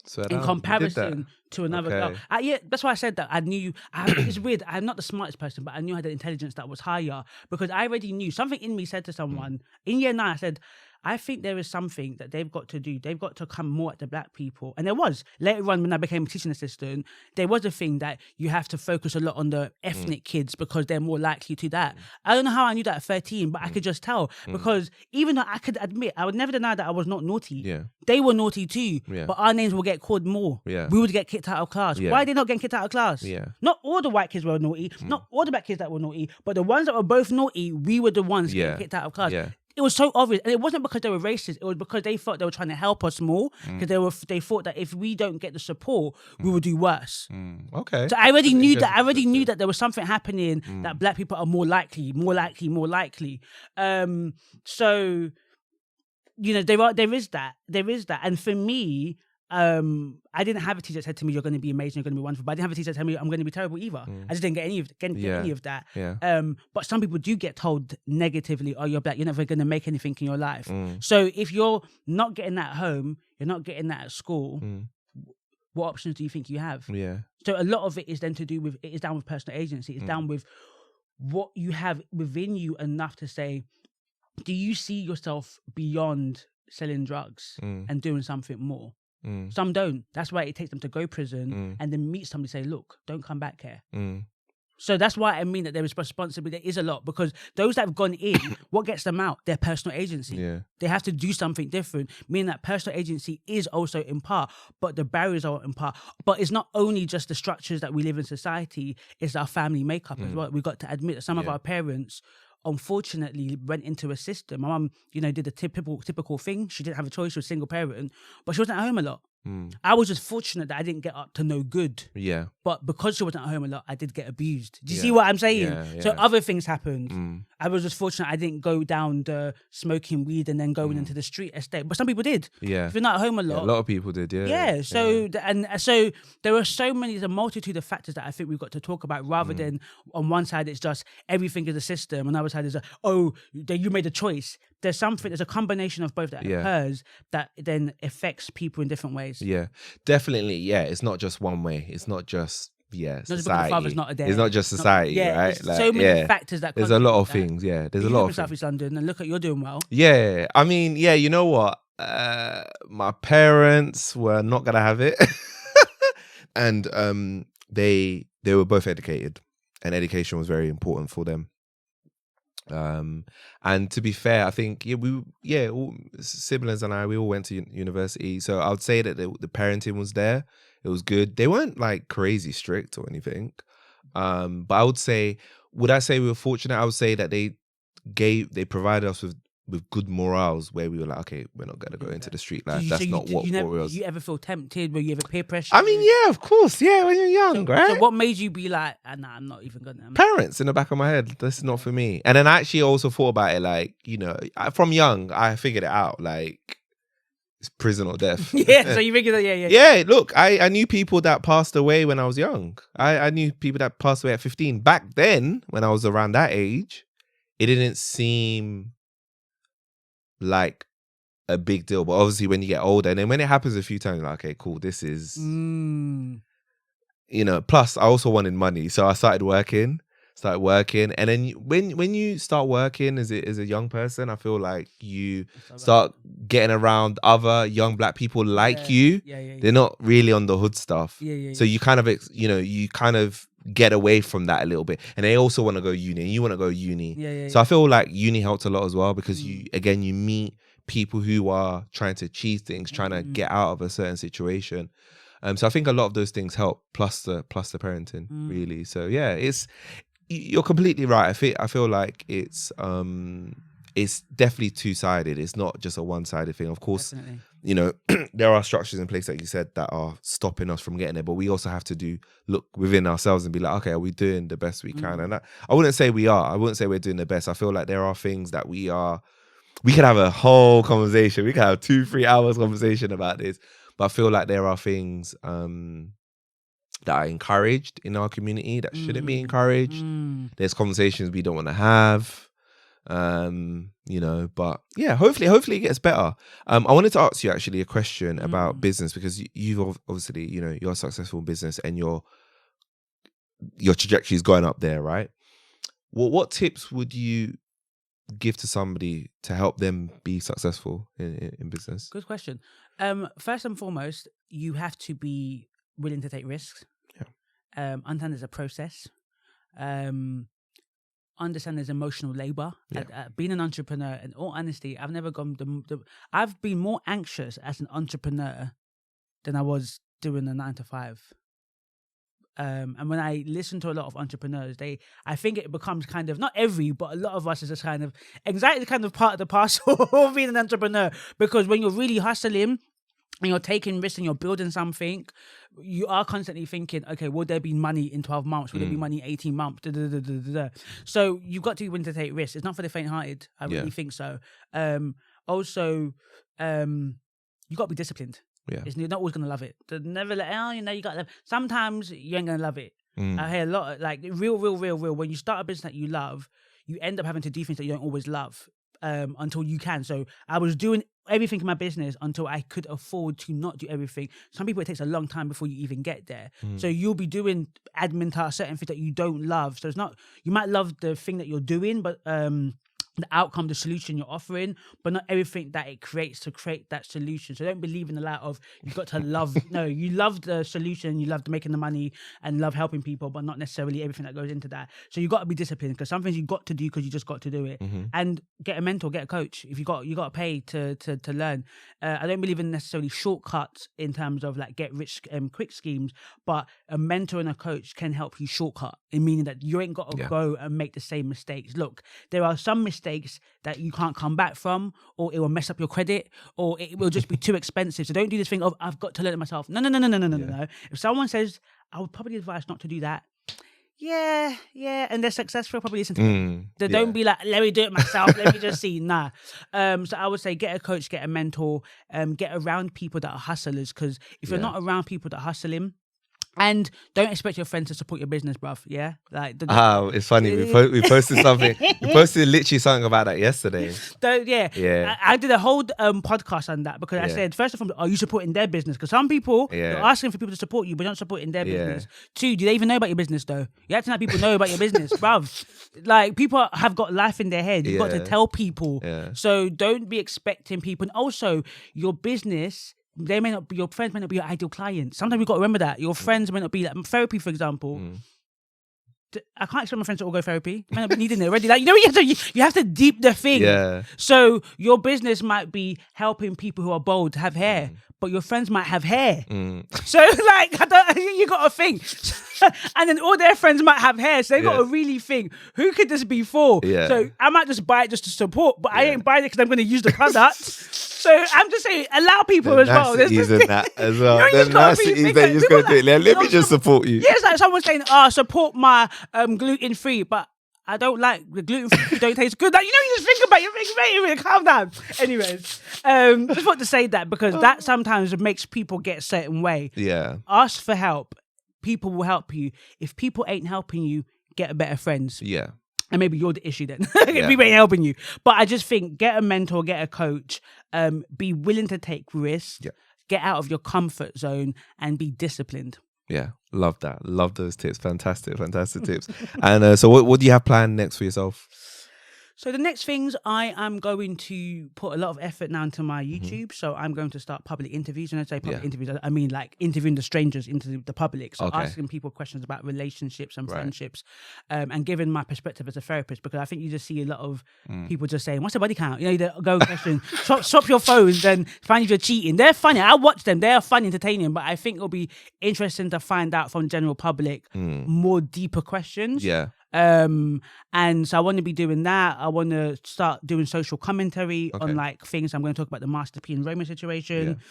So in comparison to another girl. Yeah, that's why I said that. I knew, it's weird, I'm not the smartest person, but I knew I had an intelligence that was higher because I already knew. Something in me said to someone, in year 9, I said, I think there is something that they've got to do. They've got to come more at the black people. And there was. Later on, when I became a teaching assistant, there was a thing that you have to focus a lot on the ethnic kids because they're more likely to that. I don't know how I knew that at 13, but I could just tell. Because even though I could admit, I would never deny that I was not naughty. Yeah. They were naughty too. Yeah. But our names will get called more. Yeah. We would get kicked out of class. Yeah. Why are they not getting kicked out of class? Yeah. Not all the white kids were naughty. Not all the black kids that were naughty. But the ones that were both naughty, we were the ones getting kicked out of class. Yeah. It was so obvious, and it wasn't because they were racist. It was because they thought they were trying to help us more. Because they thought that if we don't get the support, we will do worse. Okay. So I already knew that. I already knew that there was something happening that black people are more likely. So you know, there is that, and for me. I didn't have a teacher that said to me, "You're going to be amazing, you're going to be wonderful." But I didn't have a teacher that told me I'm going to be terrible either. I just didn't get any of that. Yeah. But some people do get told negatively, "Oh, you're black, you're never going to make anything in your life." So if you're not getting that at home, you're not getting that at school. What options do you think you have? Yeah. So a lot of it is then to do with, it is down with personal agency. It's down with what you have within you enough to say, do you see yourself beyond selling drugs and doing something more? Some don't. That's why it takes them to go prison and then meet somebody, say, look, don't come back here. So that's why I mean that there is responsibility. There is a lot, because those that have gone in, what gets them out? Their personal agency. Yeah. They have to do something different, meaning that personal agency is also in part, but the barriers are in part. But it's not only just the structures that we live in society, it's our family makeup as well. We've got to admit that some of our parents, unfortunately, went into a system. My mum, did the typical thing. She didn't have a choice. She was a single parent, but she wasn't at home a lot. I was just fortunate that I didn't get up to no good. Yeah. But because she wasn't at home a lot, I did get abused. Do you see what I'm saying? Yeah. So other things happened. I was just fortunate I didn't go down the smoking weed and then going into the street estate. But some people did. Yeah. If you're not at home a lot. A lot of people did, yeah. Yeah. So so there are so many, there's a multitude of factors that I think we've got to talk about, rather than on one side it's just everything is a system, on the other side is you made a choice. There's a combination of both that occurs that then affects people in different ways. Yeah, definitely. Yeah, it's not just one way. It's not just not society. just because the father's not there. It's not just society, right? There's so many factors that. There's a lot of things. Yeah, there's a lot of South East London, and look at, you're doing well. Yeah, I mean, yeah, you know what? My parents were not gonna have it, and they were both educated, and education was very important for them. And to be fair, I think all siblings and I, we all went to university, so I would say that the parenting was there. It was good. They weren't like crazy strict or anything, but I would say we were fortunate? I would say that they provided us with good morals, where we were like, okay, we're not gonna go into the street life. That's not what was. Did you ever feel tempted? Were you ever peer pressure? I mean, yeah, of course, yeah. When you're young, right? So what made you be like, nah, I'm not even gonna? Parents in the back of my head. This is not for me. And then I actually also thought about it, like, from young, I figured it out, like, it's prison or death. Yeah. So you figured that, yeah. Yeah. Look, I knew people that passed away when I was young. I knew people that passed away at 15. Back then, when I was around that age, it didn't seem like a big deal, but obviously when you get older, and then when it happens a few times, you're like, okay, cool, this is plus I also wanted money, so I started working, and then when you start working as a young person, I feel like you start getting around other young black people like you. They're not really on the hood stuff, so you kind of you kind of get away from that a little bit, and they also want to go uni, and you want to go uni. So I feel like uni helped a lot as well, because you meet people who are trying to achieve things, trying to get out of a certain situation. So I think a lot of those things help, plus the parenting, really. So yeah, you're completely right. I feel like it's definitely two-sided. It's not just a one-sided thing. Of course, there are structures in place, like you said, that are stopping us from getting there, but we also have to look within ourselves and be like, okay, are we doing the best we can? And I wouldn't say we are. I wouldn't say we're doing the best. I feel like there are things that we could have a whole conversation. We could have 2-3 hours conversation about this, but I feel like there are things that are encouraged in our community that shouldn't be encouraged. There's conversations we don't want to have. But yeah, hopefully it gets better. I wanted to ask you actually a question about business, because you've obviously, you're a successful in business, and your trajectory is going up there, right? What tips would you give to somebody to help them be successful in business? Good question. First and foremost, you have to be willing to take risks. Understand there's a process. Understand there's emotional labor. Being an entrepreneur, in all honesty, I've never gone. I've been more anxious as an entrepreneur than I was doing a 9-to-5. And when I listen to a lot of entrepreneurs, I think it becomes kind of, not every, but a lot of us is just kind of anxiety, kind of part of the parcel of being an entrepreneur. Because when you're really hustling and you're taking risks and you're building something, you are constantly thinking, okay, will there be money in 12 months? Will there be money in 18 months? So you've got to be willing to take risks. It's not for the faint-hearted. I really think so. Also, you got to be disciplined. You're not always going to love it. Never you got to. Sometimes you ain't going to love it. I hear a lot of, like, real. When you start a business that you love, you end up having to do things that you don't always love until you can. So I was doing everything in my business until I could afford to not do everything. Some people, it takes a long time before you even get there. So you'll be doing admin tasks, certain things that you don't love. So it's not, you might love the thing that you're doing, but the outcome, the solution you're offering, but not everything that it creates to create that solution. So don't believe in the lie of you've got to love. No, you love the solution, you love making the money and love helping people, but not necessarily everything that goes into that. So you got to be disciplined, because some things you got to do because you just got to do it. And get a mentor, get a coach. If you got to pay to learn. I don't believe in necessarily shortcuts in terms of like get rich quick schemes, but a mentor and a coach can help you shortcut, in meaning that you ain't got to go and make the same mistakes. Look, there are some mistakes that you can't come back from, or it will mess up your credit, or it will just be too expensive. So don't do this thing of I've got to learn it myself. No. If someone says, I would probably advise not to do that. Yeah, and they're successful, probably listen to them. Don't be like, let me do it myself, let me just see. Nah. So I would say get a coach, get a mentor, get around people that are hustlers, because if you're not around people that are hustling, and don't expect your friends to support your business, bruv. Yeah, like it's funny. We posted something. We posted literally something about that yesterday. I did a whole podcast on that, because I said, first of all, are you supporting their business? Because some people are asking for people to support you, but not supporting their business. 2, do they even know about your business though? You have to let people know about your business, bruv. Like, people have got life in their head. You've got to tell people. So don't be expecting people. And also, your business, they may not be, your friends may not be your ideal client. Sometimes you've got to remember that. Your friends may not be, like therapy, for example. I can't expect my friends to all go therapy. They may not be needing it already. Like, you have to deep the thing. Yeah. So your business might be helping people who are bold to have hair, but your friends might have hair. So like, you got to think. And then all their friends might have hair, so they got to really think, who could this be for? So I might just buy it just to support, but I ain't buying it because I'm going to use the product. So I'm just saying, allow people as well. There's that as well. There's niceties that you're just going to do it. Let me just support you. Yeah, it's like someone saying, support my gluten-free, but I don't like the gluten-free, don't taste good. Like, you just think about it, calm down. Anyways, just want to say that, because that sometimes makes people get a certain way. Yeah. Ask for help. People will help you. If people ain't helping you, get better friends. Yeah. And maybe you're the issue then. People ain't helping you. But I just think, get a mentor, get a coach, be willing to take risks, get out of your comfort zone, and be disciplined. Yeah, love that. Love those tips. Fantastic tips. And so what do you have planned next for yourself? So the next things, I am going to put a lot of effort now into my YouTube. So I'm going to start public interviews. When I say public interviews, I mean like interviewing the strangers into the public. So asking people questions about relationships and friendships, and giving my perspective as a therapist, because I think you just see a lot of people just saying, what's the body count? The go question, swap your phones and find if you're cheating. They're funny. I watch them. They're fun, entertaining, but I think it'll be interesting to find out from the general public more deeper questions. Yeah. And so I want to be doing that. I want to start doing social commentary on like things. I'm going to talk about the Master P and Roma situation,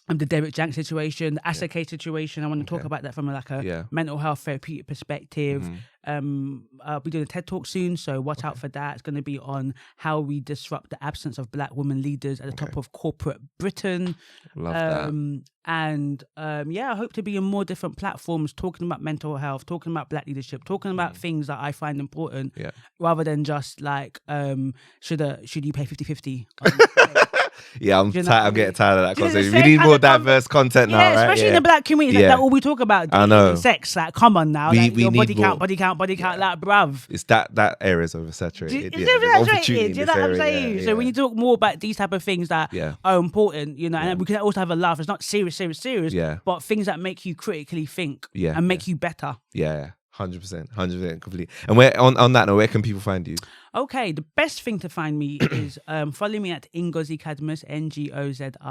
the Derek Jank situation, the Asake situation. I want to talk about that from like a mental health therapeutic perspective. I'll be doing a TED Talk soon, so watch out for that. It's going to be on how we disrupt the absence of Black women leaders at the top of corporate Britain. Love that. And I hope to be in more different platforms, talking about mental health, talking about Black leadership, talking about things that I find important, rather than just like, should you pay 50-50? Yeah, I'm getting tired of that conversation. We need more diverse content now, right? Especially in the Black community. Like, that all we talk about. I know. Sex, like, come on now. We your need body count, like, bruv. It's that area is oversaturated. Do you know what I'm saying? So we need to talk more about these type of things that are important, and we can also have a laugh. It's not serious, but things that make you critically think and make you better. Yeah. 100%, completely. And where on that note, where can people find you? Okay, the best thing to find me is follow me at Ngozi Cadmus, NGOZICADMUS,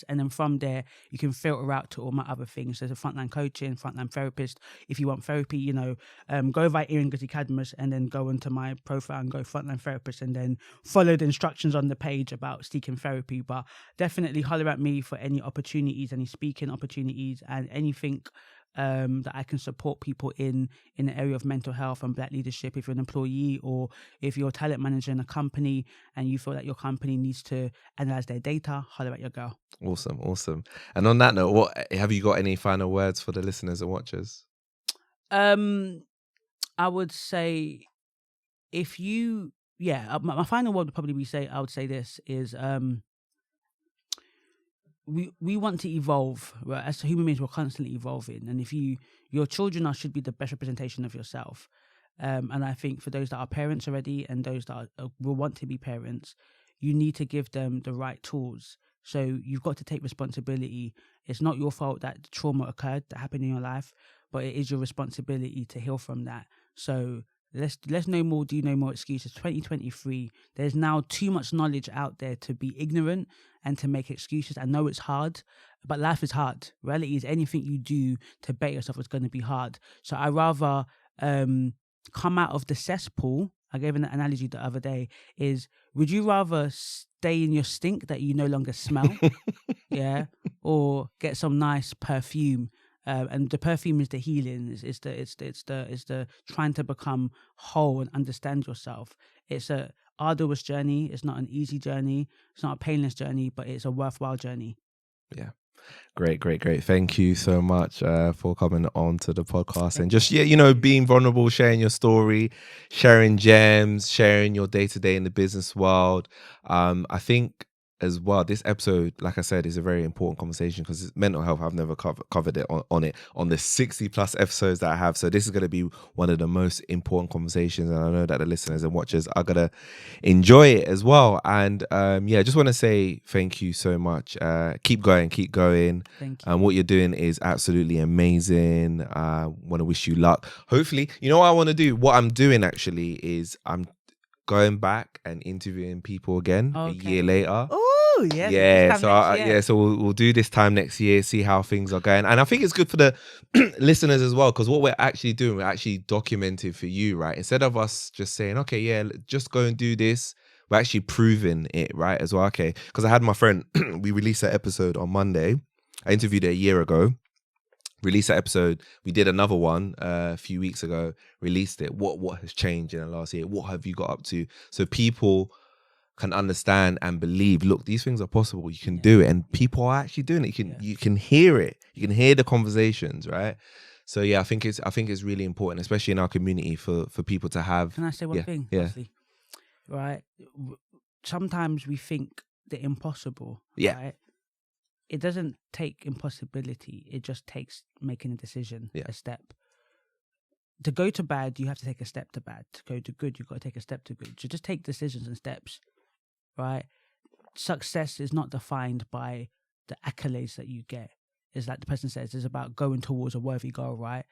and then from there you can filter out to all my other things. There's a Frontline Coaching, Frontline Therapist. If you want therapy, go via Ngozi Cadmus and then go into my profile and go Frontline Therapist, and then follow the instructions on the page about seeking therapy. But definitely holler at me for any opportunities, any speaking opportunities, and anything that I can support people in the area of mental health and Black leadership. If you're an employee or if you're a talent manager in a company and you feel that your company needs to analyze their data, holler at your girl. Awesome. And on that note, what have you got any final words for the listeners and watchers? I would say my final word would probably be I would say this is we want to evolve, right? As human beings, we're constantly evolving, and if your children should be the best representation of yourself. And I think for those that are parents already and those that will want to be parents, you need to give them the right tools. So you've got to take responsibility. It's not your fault that the trauma occurred, that happened in your life, but it is your responsibility to heal from that. So let's no more do no more excuses. 2023, there's now too much knowledge out there to be ignorant and to make excuses. I know it's hard, but life is hard. Reality is anything you do to better yourself is going to be hard. So I rather come out of the cesspool. I gave an analogy the other day, is would you rather stay in your stink that you no longer smell, yeah, or get some nice perfume? And the perfume is the healing. It's the trying to become whole and understand yourself. It's a arduous journey. It's not an easy journey. It's not a painless journey, but it's a worthwhile journey. Yeah. Great. Thank you so much for coming on to the podcast and just, being vulnerable, sharing your story, sharing gems, sharing your day-to-day in the business world. I think as well, this episode, like I said, is a very important conversation because mental health, I've never covered it on the 60 plus episodes that I have. So this is going to be one of the most important conversations, and I know that the listeners and watchers are going to enjoy it as well. And just want to say thank you so much. Keep going. Thank you. What you're doing is absolutely amazing. Want to wish you luck. Hopefully, you know what I want to do? What I'm doing actually is I'm going back and interviewing people again a year later. Oh, yeah. So we'll do this time next year, see how things are going. And I think it's good for the listeners as well, because what we're actually doing, we're actually documenting for you, right? Instead of us just saying, okay, yeah, just go and do this, we're actually proving it, right, as well. Okay, because I had my friend, we released that episode on Monday. I interviewed it a year ago. Released that episode. We did another one a few weeks ago. Released it. What has changed in the last year? What have you got up to? So people can understand and believe. Look, these things are possible. You can do it, and people are actually doing it. You can hear it. You can hear the conversations, right? So yeah, I think it's really important, especially in our community, for people to have. Can I say one thing? Yeah. Honestly? Right. Sometimes we think the impossible. Yeah. Right? It doesn't take impossibility. It just takes making a decision, a step. To go to bad, you have to take a step to bad. To go to good, you've got to take a step to good. So just take decisions and steps, right? Success is not defined by the accolades that you get. It's like the person says, it's about going towards a worthy goal, right?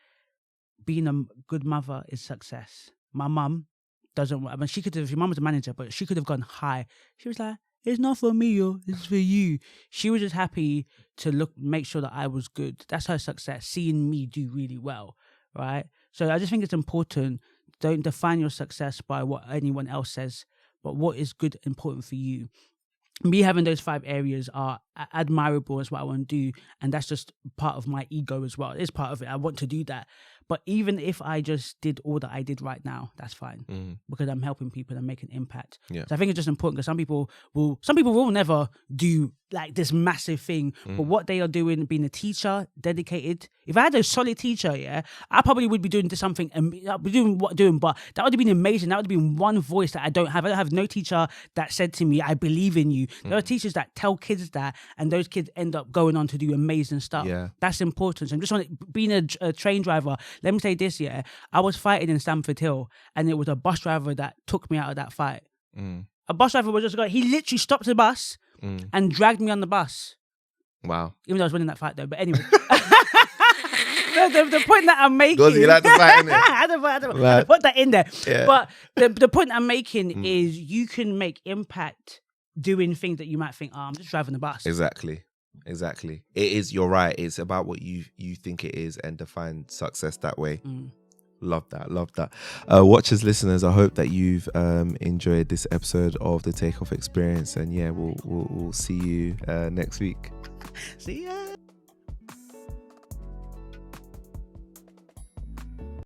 Being a good mother is success. My mum doesn't, I mean, she could have, your mum was a manager, but she could have gone high. She was like, it's not for me, yo. It's for you. She was just happy to make sure that I was good. That's her success, seeing me do really well, right? So I just think it's important. Don't define your success by what anyone else says, but what is good, important for you. Me having those 5 areas are admirable. That's what I want to do. And that's just part of my ego as well. It's part of it. I want to do that. But even if I just did all that I did right now, that's fine. Because I'm helping people and making impact. Yeah. So I think it's just important because some people will never do like this massive thing. But what they are doing, being a teacher, dedicated. If I had a solid teacher, I probably would be doing something, I'd be doing what I'm doing, but that would have been amazing. That would have been one voice that I don't have. I don't have no teacher that said to me, I believe in you. There are teachers that tell kids that, and those kids end up going on to do amazing stuff. Yeah. That's important. So I'm just being a train driver. Let me say this, I was fighting in Stamford Hill, and it was a bus driver that took me out of that fight. A bus driver was just he literally stopped the bus and dragged me on the bus. Wow. Even though I was winning that fight though, but anyway. The point that I'm making... Because you like the fight, innit? I don't put that in there. Yeah. But the point I'm making is you can make impact doing things that you might think, I'm just driving the bus. Exactly. It is, you're right. It's about what you think it is and define success that way. Love that. Watchers, listeners, I hope that you've enjoyed this episode of the Takeoff Experience. And yeah, we'll see you next week. See ya.